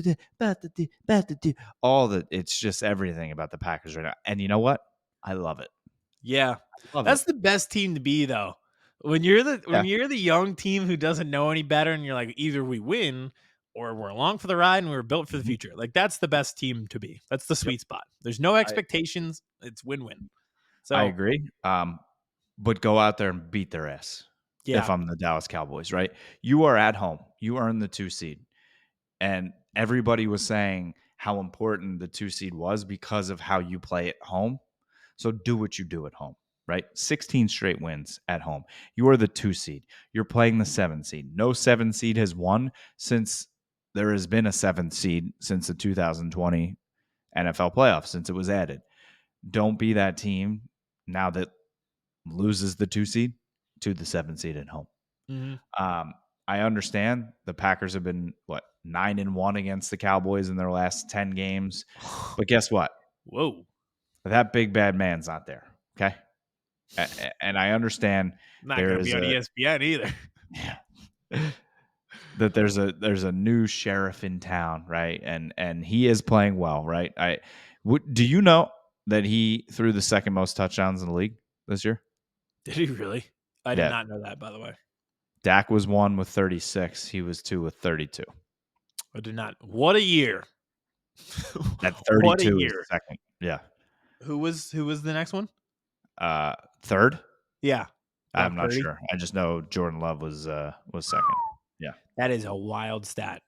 just everything about the Packers right now. And you know what? I love it. Yeah. That's the best team to be though. When you're the young team who doesn't know any better and you're like, either we win or we're along for the ride and we're built for the future. Like that's the best team to be. That's the sweet spot. There's no expectations. It's win-win. So I agree. But go out there and beat their ass. Yeah. if I'm the Dallas Cowboys, right? You are at home. You earn the 2 seed. And everybody was saying how important the 2 seed was because of how you play at home. So do what you do at home, right? 16 straight wins at home. You are the 2 seed. You're playing the 7 seed. No 7 seed has won since there has been a 7th seed since the 2020 NFL playoffs, since it was added. Don't be that team now that loses the 2 seed to the 7 seed at home. Mm-hmm. I understand the Packers have been 9-1 against the Cowboys in their last 10 games, but guess what? Whoa. That big bad man's not there. Okay, and I understand Not there going to be is on a ESPN either. that there's a new sheriff in town, right? And he is playing well, right? Do you know that he threw the second most touchdowns in the league this year? Did he really? I did Yeah. not know that, by the way. Dak was 1 with 36. He was 2 with 32. I did not. What a year. That What a 32 is year. second. Yeah. Who was the next one? Third? Yeah. I'm Brock not Purdy. sure. I just know Jordan Love was second. Yeah. That is a wild stat.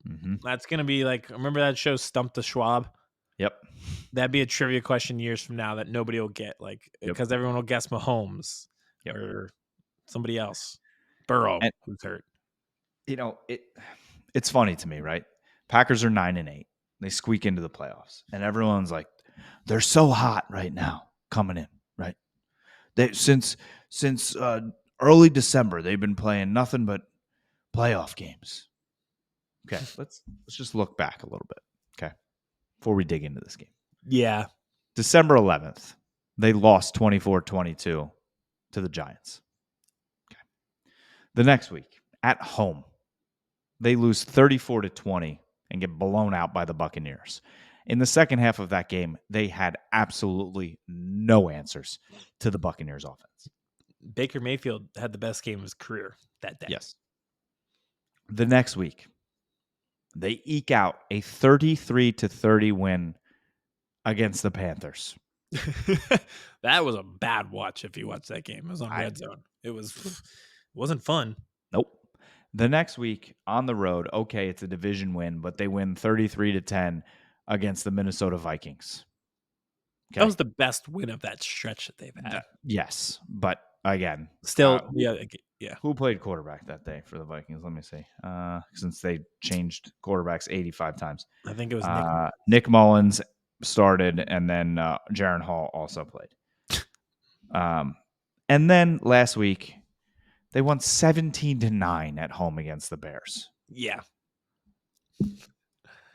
Mm-hmm. That's going to be like, remember that show Stump the Schwab? Yep. That'd be a trivia question years from now that nobody will get, like, Yep. because everyone will guess Mahomes Yep. or somebody else. Burrow, And who's hurt. It's funny to me, right? Packers are 9-8. They squeak into the playoffs, and everyone's like, they're so hot right now coming in, right? They since early December they've been playing nothing but playoff games. Okay, let's just look back a little bit, okay, before we dig into this game. Yeah. December 11th, they lost 24-22 to the Giants. Okay. The next week, at home, they lose 34-20 and get blown out by the Buccaneers. In the second half of that game, they had absolutely no answers to the Buccaneers offense. Baker Mayfield had the best game of his career that day. Yes. The next week, they eke out a 33-30 win against the Panthers. That was a bad watch if you watched that game. It was on Red Zone. It wasn't fun. Nope. The next week on the road, okay, it's a division win, but they win 33-10 against the Minnesota Vikings. Okay. That was the best win of that stretch that they've had. Yes, but again, Still, yeah. Who played quarterback that day for the Vikings? Let me see. Since they changed quarterbacks 85 times. I think it was Nick Mullins. Nick Mullins started, and then Jaron Hall also played. And then last week, they won 17-9 at home against the Bears. Yeah.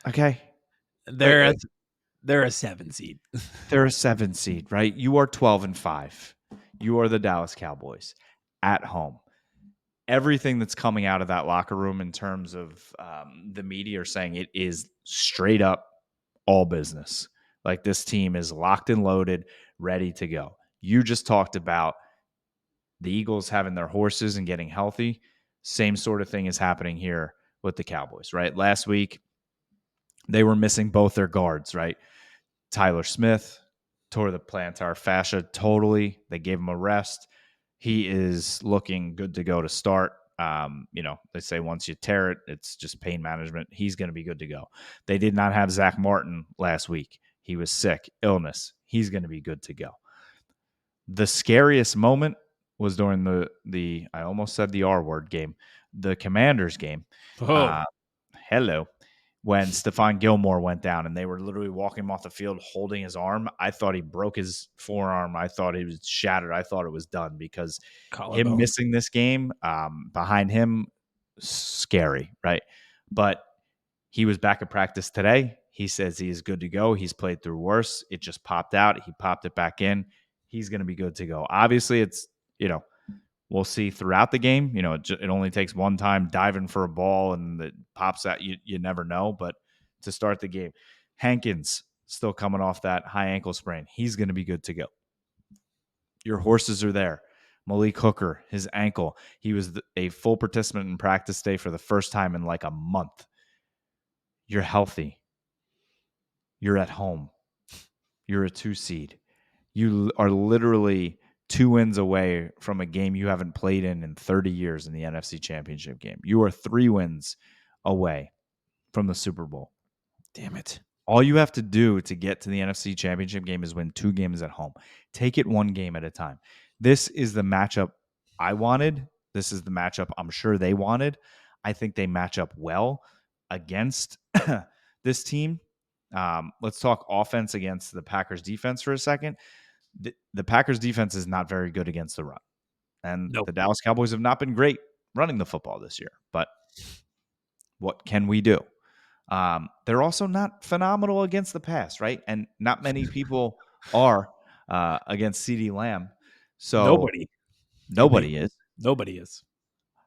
Okay. They're a 7 seed. They're a 7 seed, right? You are 12-5. You are the Dallas Cowboys at home. Everything that's coming out of that locker room in terms of the media are saying it is straight up all business. Like, this team is locked and loaded, ready to go. You just talked about the Eagles having their horses and getting healthy. Same sort of thing is happening here with the Cowboys, right? Last week, they were missing both their guards, right? Tyler Smith tore the plantar fascia totally. They gave him a rest. He is looking good to go to start. They say once you tear it, it's just pain management. He's going to be good to go. They did not have Zach Martin last week. He was sick, illness. He's going to be good to go. The scariest moment was during the I almost said the R word game, the Commanders game. Oh. When Stephon Gilmore went down and they were literally walking him off the field holding his arm. I thought he broke his forearm. I thought he was shattered. I thought it was done because him missing this game behind him, scary, right? But he was back at practice today. He says he is good to go. He's played through worse. It just popped out. He popped it back in. He's going to be good to go. Obviously, it's, we'll see throughout the game. It only takes one time diving for a ball and it pops out. You never know. But to start the game, Hankins still coming off that high ankle sprain. He's going to be good to go. Your horses are there. Malik Hooker, his ankle. He was a full participant in practice day for the first time in like a month. You're healthy. You're at home. You're a 2 seed. You are literally 2 wins away from a game you haven't played in 30 years in the NFC Championship game. You are 3 wins away from the Super Bowl. Damn it. All you have to do to get to the NFC Championship game is win 2 games at home. Take it 1 game at a time. This is the matchup I wanted. This is the matchup I'm sure they wanted. I think they match up well against this team. Let's talk offense against the Packers defense for a second. The Packers defense is not very good against the run. And Nope. the Dallas Cowboys have not been great running the football this year. But what can we do? They're also not phenomenal against the pass, right? And not many people are against CD Lamb. So Nobody. nobody is. Nobody is.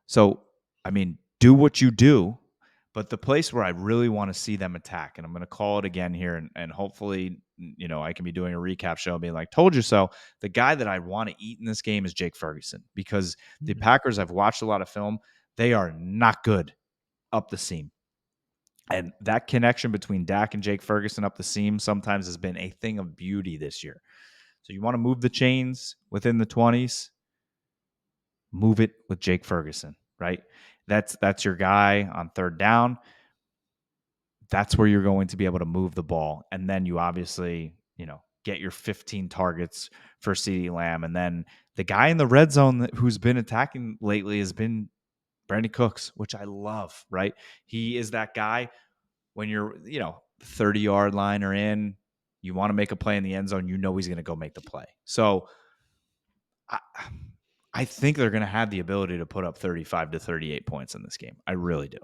So, I mean, do what you do. But the place where I really want to see them attack, and I'm going to call it again here, and hopefully, I can be doing a recap show being like, told you so. The guy that I want to eat in this game is Jake Ferguson, because the Packers, I've watched a lot of film. They are not good up the seam. And that connection between Dak and Jake Ferguson up the seam sometimes has been a thing of beauty this year. So you want to move the chains within the 20s, move it with Jake Ferguson, right? That's your guy on third down. That's where you're going to be able to move the ball. And then you obviously, get your 15 targets for CeeDee Lamb. And then the guy in the red zone who's been attacking lately has been Brandon Cooks, which I love, right? He is that guy when you're, 30-yard line or in, you want to make a play in the end zone, he's going to go make the play. So I think they're going to have the ability to put up 35 to 38 points in this game. I really do.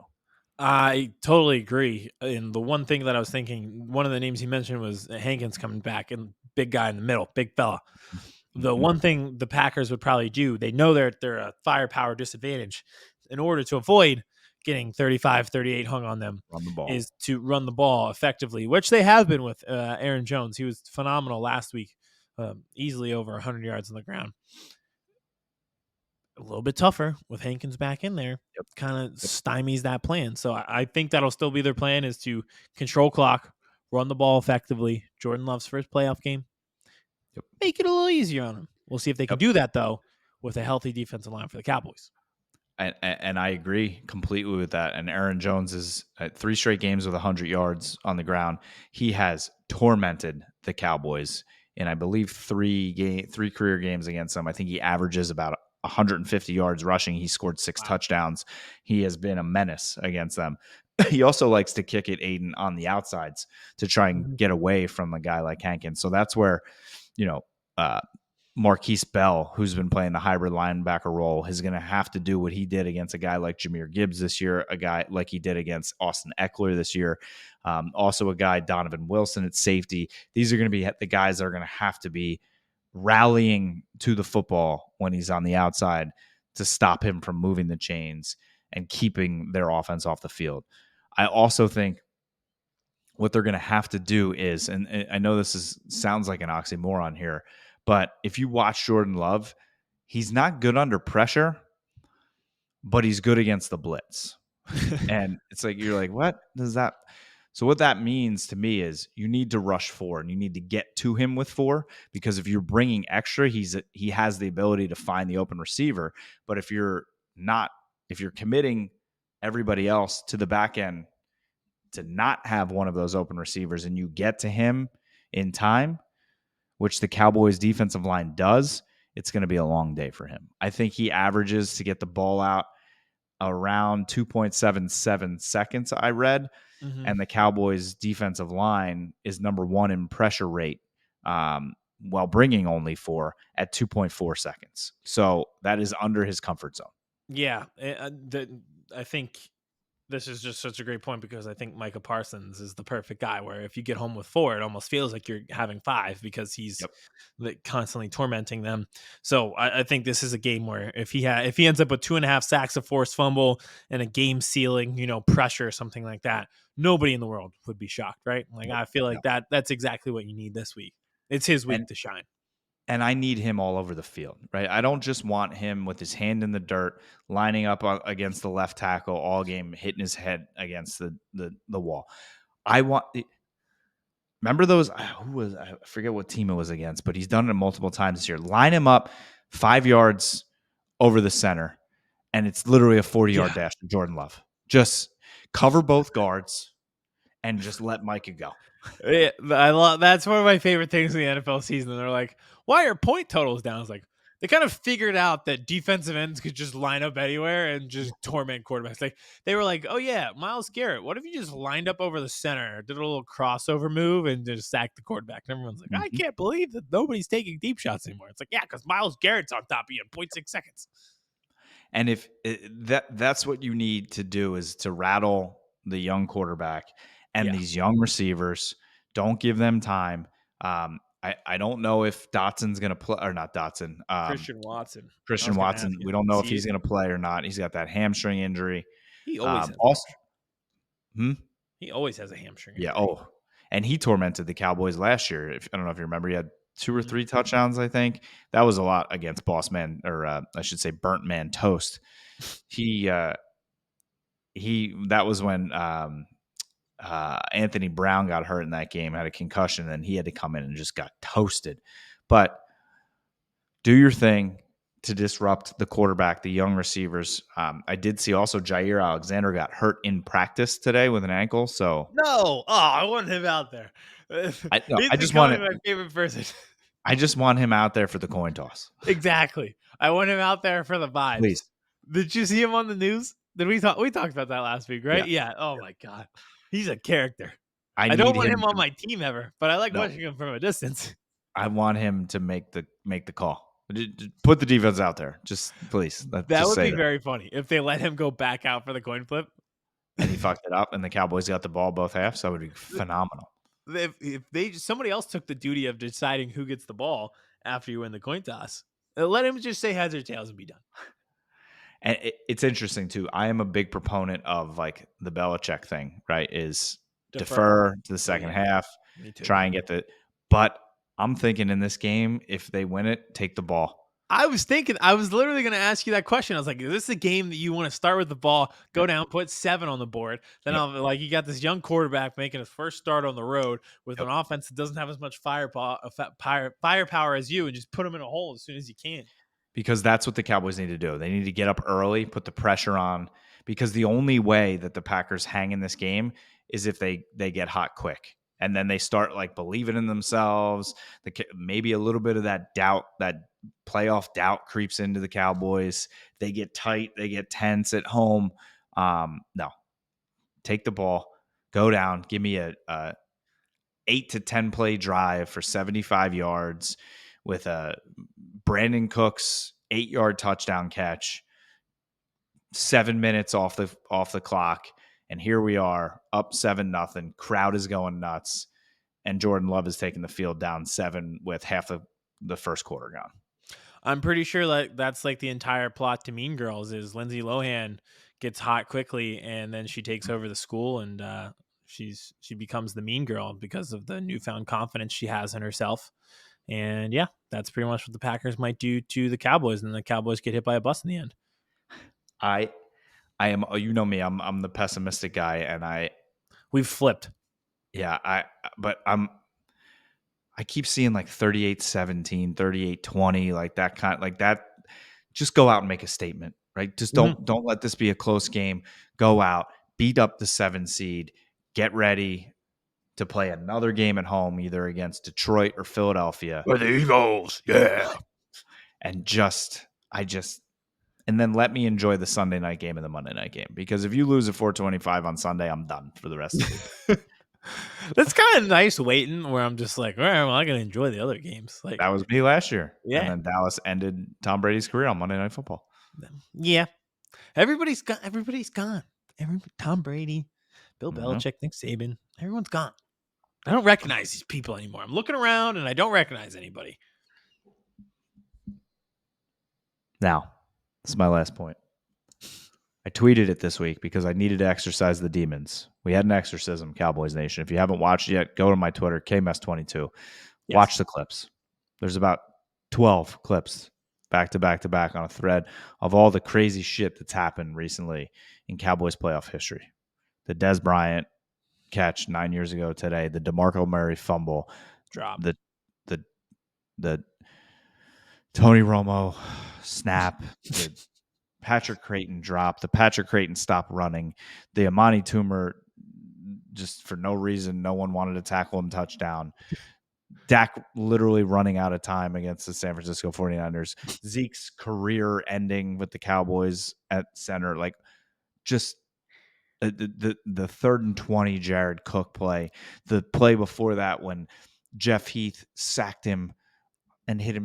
I totally agree. And the one thing that I was thinking, one of the names he mentioned was Hankins coming back, and big guy in the middle, big fella. The one thing the Packers would probably do, they know they're a firepower disadvantage. In order to avoid getting 35, 38 hung on them, Run the ball. is to run the ball effectively, which they have been with Aaron Jones. He was phenomenal last week, easily over 100 yards on the ground. A little bit tougher with Hankins back in there. Yep. Kind of stymies that plan. So I think that'll still be their plan, is to control clock, run the ball effectively. Jordan Love's first playoff game. Yep. Make it a little easier on him. We'll see if they can do that, though, with a healthy defensive line for the Cowboys. And I agree completely with that. And Aaron Jones is at 3 straight games with 100 yards on the ground. He has tormented the Cowboys in, I believe, 3 career games against them. I think he averages about 150 yards rushing. He scored 6 touchdowns. He has been a menace against them. He also likes to kick it, Aidan, on the outsides to try and get away from a guy like Hankins. So that's where, Marquise Bell, who's been playing the hybrid linebacker role, is going to have to do what he did against a guy like Jahmyr Gibbs this year, a guy like he did against Austin Eckler this year, also a guy, Donovan Wilson, at safety. These are going to be the guys that are going to have to be rallying to the football when he's on the outside to stop him from moving the chains and keeping their offense off the field. I also think what they're going to have to do is, and I know this sounds like an oxymoron here, but if you watch Jordan Love, he's not good under pressure, but he's good against the blitz. And it's like, you're like, what does that? So what that means to me is you need to rush 4 and you need to get to him with 4, because if you're bringing extra, he has the ability to find the open receiver. But if you're committing everybody else to the back end to not have one of those open receivers and you get to him in time, which the Cowboys defensive line does, it's going to be a long day for him. I think he averages to get the ball out around 2.77 seconds, I read. And the Cowboys defensive line is number 1 in pressure rate, while bringing only 4 at 2.4 seconds. So that is under his comfort zone. Yeah. I think this is just such a great point, because I think Micah Parsons is the perfect guy where if you get home with 4, it almost feels like you're having 5, because he's constantly tormenting them. So I think this is a game where if he ends up with 2.5 sacks, a forced fumble, and a game sealing, pressure or something like that, nobody in the world would be shocked, right? Like, I feel like that's exactly what you need this week. It's his week to shine. And I need him all over the field, right? I don't just want him with his hand in the dirt, lining up against the left tackle all game, hitting his head against the wall. remember those? I forget what team it was against, but he's done it multiple times this year. Line him up 5 yards over the center, and it's literally a 40-yard dash to Jordan Love. Just cover both guards and just let Micah go. Yeah, I love that's one of my favorite things in the NFL season. They're like, why are point totals down? It's like they kind of figured out that defensive ends could just line up anywhere and just torment quarterbacks. Like they were like, oh yeah, Myles Garrett, what if you just lined up over the center, did a little crossover move, and just sacked the quarterback? And everyone's like, I can't believe that nobody's taking deep shots anymore. It's like, yeah, because Myles Garrett's on top of you in 0.6 seconds. And if that's what you need to do is to rattle the young quarterback and these young receivers. Don't give them time. I don't know if Dotson's going to play or not Dotson. Christian Watson. Christian Watson. We don't know if he's going to play or not. He's got that hamstring injury. He always has. Also, He always has a hamstring injury. Yeah. Oh, and he tormented the Cowboys last year. I don't know if you remember, he had 2 or 3 touchdowns. I think that was a lot against Boss Man, or I should say, Burnt Man Toast. That was when Anthony Brown got hurt in that game, had a concussion, and he had to come in and just got toasted. But do your thing to disrupt the quarterback, the young receivers. I did see also Jair Alexander got hurt in practice today with an ankle. So I want him out there. I just want my favorite person. I just want him out there for the coin toss. Exactly. I want him out there for the vibes. Please. Did you see him on the news? Did we talk? We talked about that last week, right? Yeah. Oh my god, he's a character. I don't want him on my team ever, but I like watching him from a distance. I want him to make the call. Put the defense out there, just please. That would be very funny if they let him go back out for the coin flip. And he fucked it up, and the Cowboys got the ball both halves. That would be phenomenal. If somebody else took the duty of deciding who gets the ball after you win the coin toss, let him just say heads or tails and be done. And it's interesting too. I am a big proponent of like the Belichick thing, right? Is defer to the second half, try and get but I'm thinking in this game, if they win it, take the ball. I was literally going to ask you that question. I was like, is this a game that you want to start with the ball, go down, put 7 on the board? Then you got this young quarterback making his first start on the road with an offense that doesn't have as much firepower as you, and just put him in a hole as soon as you can. Because that's what the Cowboys need to do. They need to get up early, put the pressure on, because the only way that the Packers hang in this game is if they get hot quick. And then they start like believing in themselves. Maybe a little bit of that doubt, that playoff doubt creeps into the Cowboys. They get tight. They get tense at home. No. Take the ball. Go down. Give me a 8 to 10 play drive for 75 yards with a Brandon Cooks 8-yard touchdown catch. 7 minutes off the clock. And here we are, up 7-0. Crowd is going nuts. And Jordan Love is taking the field down 7 with half of the first quarter gone. I'm pretty sure that's like the entire plot to Mean Girls is Lindsay Lohan gets hot quickly, and then she takes over the school, and she becomes the mean girl because of the newfound confidence she has in herself. And yeah, that's pretty much what the Packers might do to the Cowboys, and the Cowboys get hit by a bus in the end. I am, you know me, I'm the pessimistic guy, and we've flipped. Yeah, I keep seeing like 38-17, 38-20, like that kind, like that. Just go out and make a statement, right? Just don't let this be a close game. Go out, beat up the 7 seed, get ready to play another game at home, either against Detroit or Philadelphia. Or the Eagles, yeah. And and then let me enjoy the Sunday night game and the Monday night game. Because if you lose at 4:25 on Sunday, I'm done for the rest of the week. That's kind of nice waiting where I'm just like, all right, well, I can enjoy the other games. Like that was me last year. Yeah. And then Dallas ended Tom Brady's career on Monday Night Football. Yeah. Everybody's gone. Tom Brady, Bill Belichick, Nick Saban, everyone's gone. I don't recognize these people anymore. I'm looking around and I don't recognize anybody. Now, this is my last point. I tweeted it this week because I needed to exorcise the demons. We had an exorcism, Cowboys Nation. If you haven't watched it yet, go to my Twitter, Kmess22. Yes. Watch the clips. There's about 12 clips back to back to back on a thread of all the crazy shit that's happened recently in Cowboys playoff history. The Dez Bryant catch 9 years ago today, the DeMarco Murray fumble, Drop. the the Tony Romo snap, the Patrick Creighton drop, the Patrick Creighton stop running, the Amani Toomer just for no reason, no one wanted to tackle him touchdown. Dak literally running out of time against the San Francisco 49ers. Zeke's career ending with the Cowboys at center. Like, just the 3rd and 20 Jared Cook play. The play before that when Jeff Heath sacked him and hit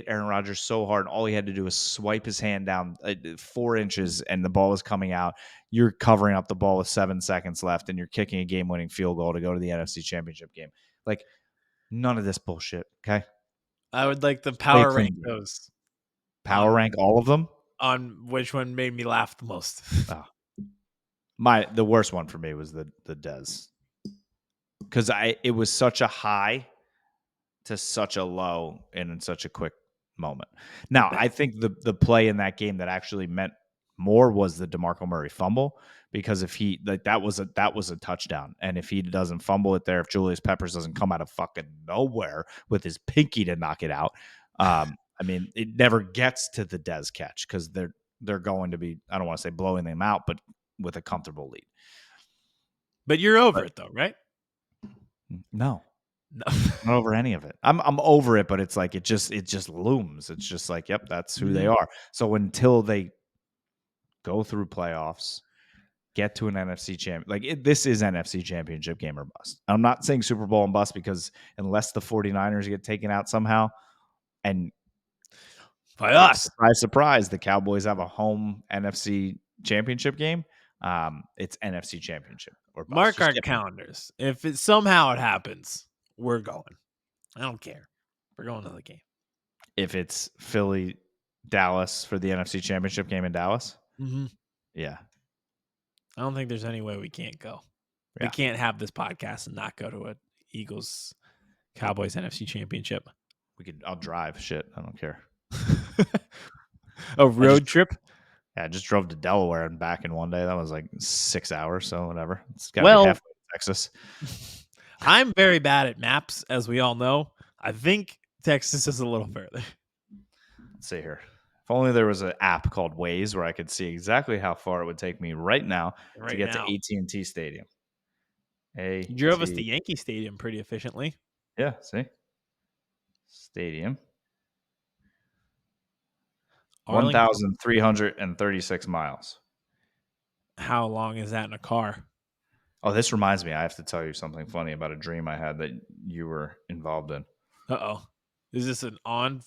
Aaron Rodgers so hard, and all he had to do was swipe his hand down 4 inches, and the ball was coming out. You're covering up the ball with 7 seconds left, and you're kicking a game-winning field goal to go to the NFC Championship game. Like, none of this bullshit, okay? I would like to Play power clean rank game. those Power rank all of them? on which one made me laugh the most. Oh. The worst one for me was the Dez. Because it was such a high to such a low and in such a quick moment. Now, I think the play in that game that actually meant more was the DeMarco Murray fumble, because if that was a touchdown, and if he doesn't fumble it there, if Julius Peppers doesn't come out of fucking nowhere with his pinky to knock it out, I mean, it never gets to the Dez catch because they're going to be, I don't want to say blowing them out, but with a comfortable lead. But you're over it though, right? No. No. Not over any of it. I'm over it, but it's like it just looms. It's just like, yep, that's who they are. So until they go through playoffs, get to an NFC champion, this is NFC championship game or bust. I'm not saying Super Bowl and bust, because unless the 49ers get taken out somehow, and By us, surprise, surprise, the Cowboys have a home NFC championship game, it's NFC championship or bust. mark Just our calendars. If it somehow it happens, we're going. I don't care. We're going to the game. If it's Philly, Dallas for the NFC championship game in Dallas, yeah. I don't think there's any way we can't go. Yeah. We can't have this podcast and not go to a Eagles Cowboys NFC championship. I'll drive. Shit, I don't care. A road trip? Yeah, I just drove to Delaware and back in one day. That was like 6 hours, so whatever. It's got to be halfway to Texas. I'm very bad at maps, as we all know. I think Texas is a little further. Let's see here. If only there was an app called Waze where I could see exactly how far it would take me right now to get to AT&T Stadium. You drove us to Yankee Stadium pretty efficiently. Yeah, see? Stadium. 1,336 miles. How long is that in a car? Oh, this reminds me. I have to tell you something funny about a dream I had that you were involved in. Uh-oh. Is this an on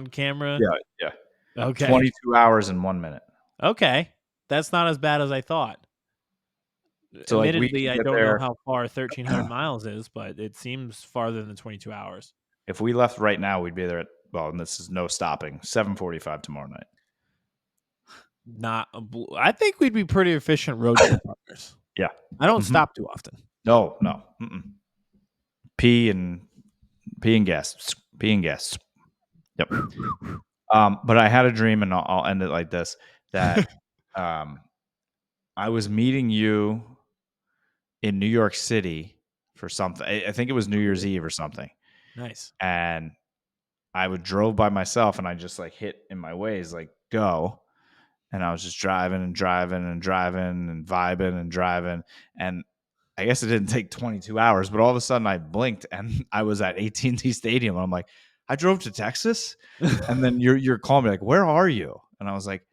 camera? Yeah. Okay. 22 hours and 1 minute. Okay. That's not as bad as I thought. So admittedly, I don't know how far 1,300 miles is, but it seems farther than 22 hours. If we left right now, we'd be there at, and this is no stopping, 7:45 tomorrow night. I think we'd be pretty efficient road trip partners. Yeah. I don't stop too often. No. Pee and gas. Yep. But I had a dream, and I'll end it like this, that I was meeting you in New York City for something. I think it was New Year's Eve or something. Nice. And I drove by myself, and I just like hit in my Waze, like go. And I was just driving and driving and driving and vibing and driving. And I guess it didn't take 22 hours, but all of a sudden I blinked and I was at AT&T Stadium. And I'm like, I drove to Texas? And then you're calling me like, where are you? And I was like,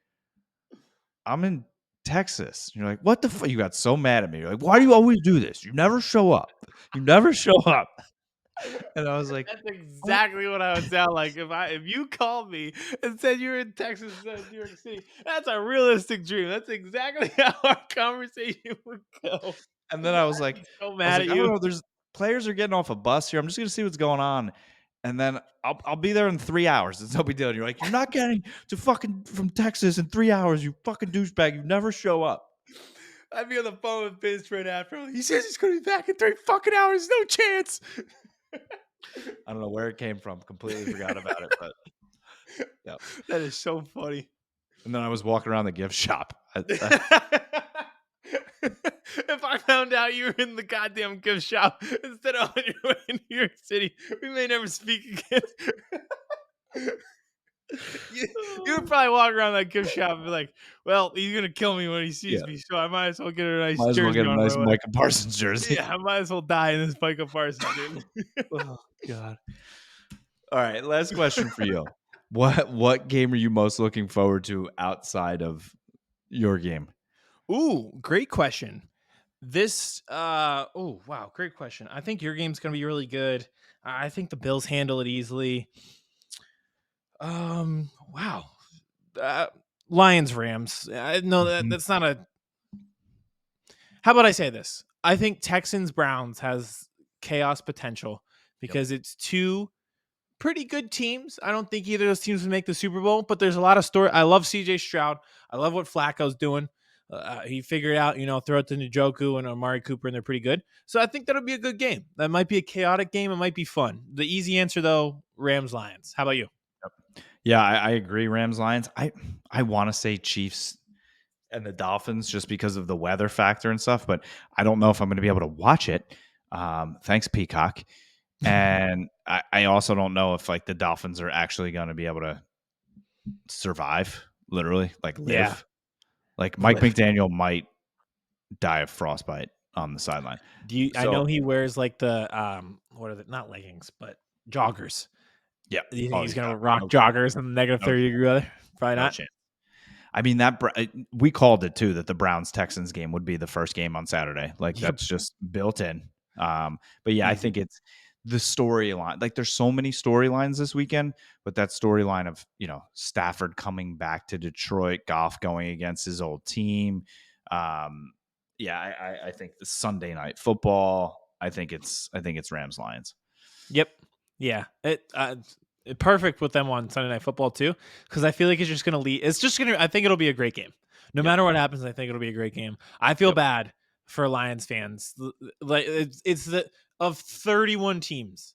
I'm in Texas. And you're like, what the fuck? You got so mad at me. You're like, why do you always do this? You never show up. You never show up. And I was like, that's exactly what I would sound like if you called me and said you were in Texas instead of New York City. That's a realistic dream. That's exactly how our conversation would go. And then I was like, so mad at you. I don't know, there's players are getting off a bus here. I'm just gonna see what's going on. And then I'll be there in 3 hours. It's no big deal. And you're like, you're not getting to fucking from Texas in 3 hours, you fucking douchebag. You never show up. I'd be on the phone with Vince right after. He says he's gonna be back in 3 fucking hours. No chance. I don't know where it came from. Completely forgot about it, but yeah, that is so funny. And then I was walking around the gift shop. If I found out you were in the goddamn gift shop instead of on your way to New York City, we may never speak again. you, you would probably walk around that gift shop and be like, well, he's going to kill me when he sees Yeah. me, so I might as well get a nice Might as well jersey get a on nice my way. Micah Parsons jersey. Yeah, I might as well die in this Micah Parsons jersey. Oh God. All right, last question for you. What game are you most looking forward to outside of your game? Ooh, great question. Oh wow, great question. I think your game's gonna be really good. I think the Bills handle it easily. Wow. Uh, Lions Rams. No, Mhm. that's not a. How about I say this? I think Texans Browns has chaos potential Yep. because it's two pretty good teams. I don't think either of those teams would make the Super Bowl, but there's a lot of story. I love CJ Stroud. I love what Flacco's doing. He figured out, throw it to Njoku and Amari Cooper, and they're pretty good. So I think that'll be a good game. That might be a chaotic game. It might be fun. The easy answer, though, Rams Lions. How about you? Yeah, I agree. Rams Lions. I want to say Chiefs and the Dolphins just because of the weather factor and stuff, but I don't know if I'm going to be able to watch it. Thanks, Peacock. And I also don't know if like the Dolphins are actually going to be able to survive, literally, like Yeah, live. Like Mike McDaniel might die of frostbite on the sideline. I know So he wears like the what are the not leggings, but joggers. yeah. Do you think Oh he's yeah. gonna rock No, joggers in the negative no, 30-degree weather? Probably no not. chance. I mean we called it too that the Browns Texans game would be the first game on Saturday. Like Yep. that's just built in. But yeah, I Easy. think it's the storyline. Like there's so many storylines this weekend, but that storyline of Stafford coming back to Detroit, Goff going against his old team. Yeah, I think the Sunday night football. I think it's Rams Lions. Yep. Yeah. Perfect with them on Sunday Night Football too, because I feel like it's just gonna lead. It's just gonna. I think it'll be a great game. No Yep. matter what happens, I think it'll be a great game. I feel Yep. bad for Lions fans. Like it's the of 31 teams.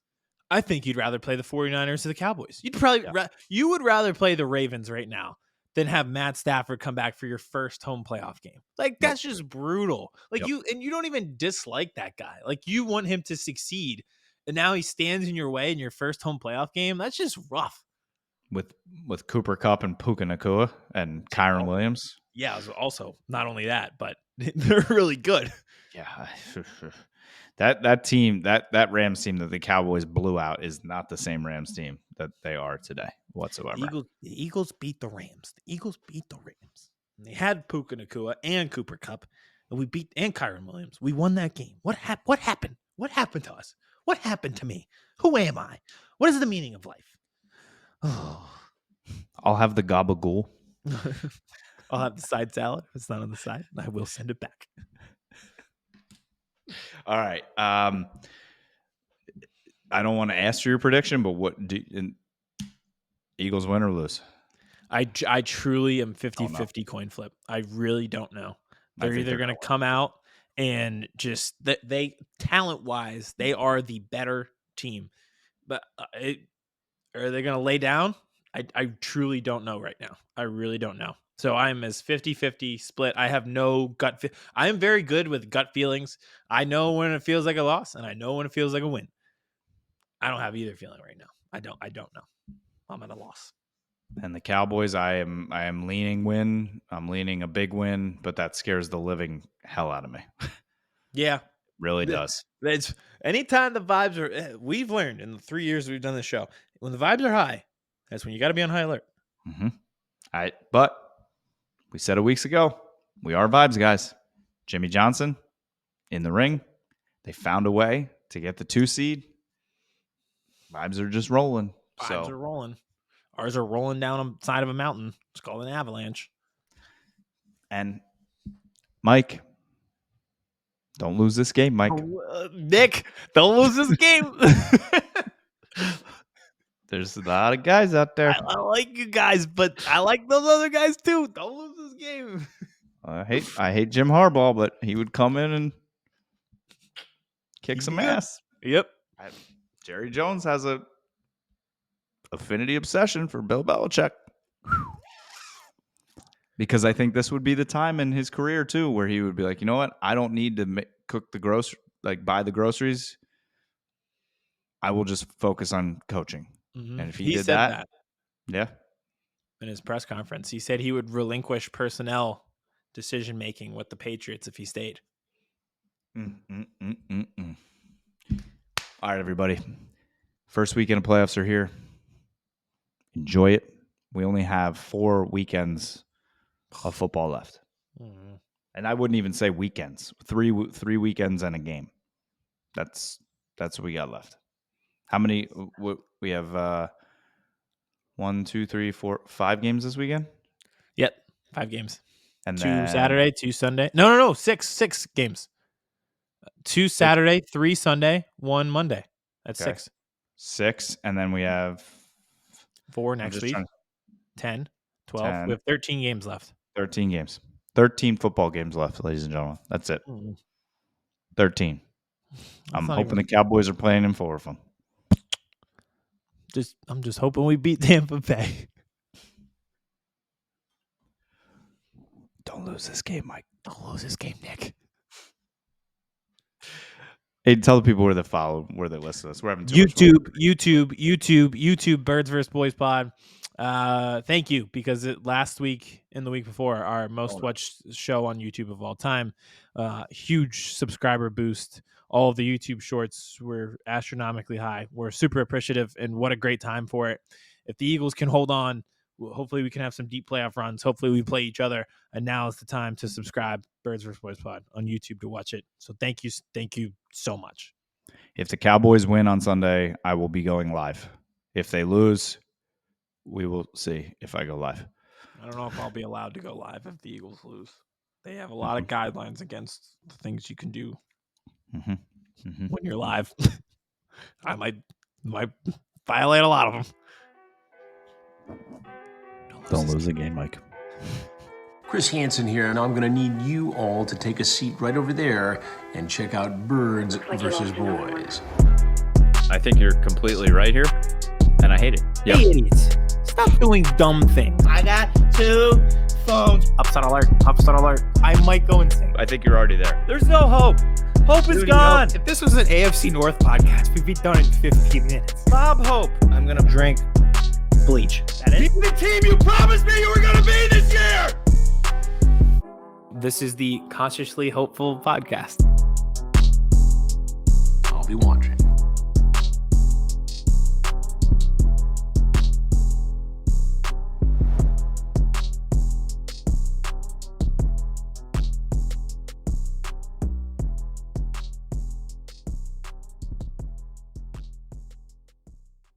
I think you'd rather play the 49ers or the Cowboys. You'd probably Yeah. you would rather play the Ravens right now than have Matt Stafford come back for your first home playoff game. Like Yep. that's just brutal. Like Yep. you don't even dislike that guy. Like you want him to succeed, and now he stands in your way in your first home playoff game. That's just rough. With Cooper Kupp and Puka Nakua and Kyron Oh, Williams. yeah. Also, not only that, but they're really good. Yeah. That team, that Rams team that the Cowboys blew out is not the same Rams team that they are today whatsoever. The Eagles beat the Rams. The Eagles beat the Rams. And they had Puka Nakua and Cooper Kupp, and we beat and Kyron Williams. We won that game. What happened? What happened to us? What happened to me? Who am I? What is the meaning of life? Oh. I'll have the gabagool. I'll have the side salad. If it's not on the side, I will send it back. All right. I don't want to ask for your prediction, but Eagles win or lose? I truly am 50-50 coin flip. I really don't know. They're either going to come out and just they talent-wise, they are the better team. But are they going to lay down? I truly don't know right now. I really don't know. So I'm as 50-50 split. I have no gut. I am very good with gut feelings. I know when it feels like a loss, and I know when it feels like a win. I don't have either feeling right now. I don't know. I'm at a loss. And the Cowboys, I am leaning win. I'm leaning a big win, but that scares the living hell out of me. Yeah, really does. It's anytime the vibes are. We've learned in the 3 years we've done this show, when the vibes are high, that's when you got to be on high alert. Mm-hmm. But we said it weeks ago, we are vibes guys. Jimmy Johnson in the ring. They found a way to get the 2 seed. Vibes are just rolling. Vibes are rolling. Ours are rolling down the side of a mountain. It's called an avalanche. And Mike, don't lose this game, Mike. Nick, don't lose this game. There's a lot of guys out there. I like you guys, but I like those other guys too. Don't lose this game. I hate Jim Harbaugh, but he would come in and kick some ass. Yep. Jerry Jones has a affinity obsession for Bill Belichick. Because I think this would be the time in his career too, where he would be like, you know what? I don't need to cook the buy the groceries. I will just focus on coaching. Mm-hmm. And if He did said that, that yeah, in his press conference. He said he would relinquish personnel decision making with the Patriots if he stayed. All right, everybody. First weekend of playoffs are here. Enjoy it. We only have 4 weekends of football left. Mm-hmm. And I wouldn't even say weekends. 3 weekends and a game. That's what we got left. How many we have 1, 2, 3, 4, 5 games this weekend? Yep, 5 games. And 2 then Saturday, 2 Sunday. No, 6 games. 2 Saturday, 3 Sunday, 1 Monday. That's Okay. 6. 6, and then we have 4 I'm next just week. trying 10, 12. 10, We have 13 games left. 13 games. 13 football games left, ladies and gentlemen. That's it. 13. I'm not hoping even- the Cowboys are playing in 4 of them. I'm just hoping we beat Tampa Bay. Don't lose this game, Mike. Don't lose this game, Nick. Hey, tell the people where they listen to us. We're having too much fun. YouTube, Birds vs. Boys Pod. Thank you, because last week and the week before, our most watched show on YouTube of all time. Huge subscriber boost. All of the YouTube shorts were astronomically high. We're super appreciative, and what a great time for it. If the Eagles can hold on, hopefully we can have some deep playoff runs. Hopefully we play each other, and now is the time to subscribe Birds vs. Boys Pod on YouTube to watch it. So thank you so much. If the Cowboys win on Sunday, I will be going live. If they lose, we will see if I go live. I don't know if I'll be allowed to go live if the Eagles lose. They have a lot of guidelines against the things you can do when you're live. I might violate a lot of them. Don't lose the game, Mike. Chris Hansen here, and I'm going to need you all to take a seat right over there and check out Birds versus Boys. I think you're completely right here, and I hate it. Hey, idiots. Stop doing dumb things. I got 2 phones. Upset alert. I might go insane. I think you're already there. There's no hope. Hope is gone. If this was an AFC North podcast, we'd be done in 15 minutes. Bob Hope. I'm going to drink bleach. That is the team you promised me you were going to be this year! This is the Consciously Hopeful podcast. I'll be watching.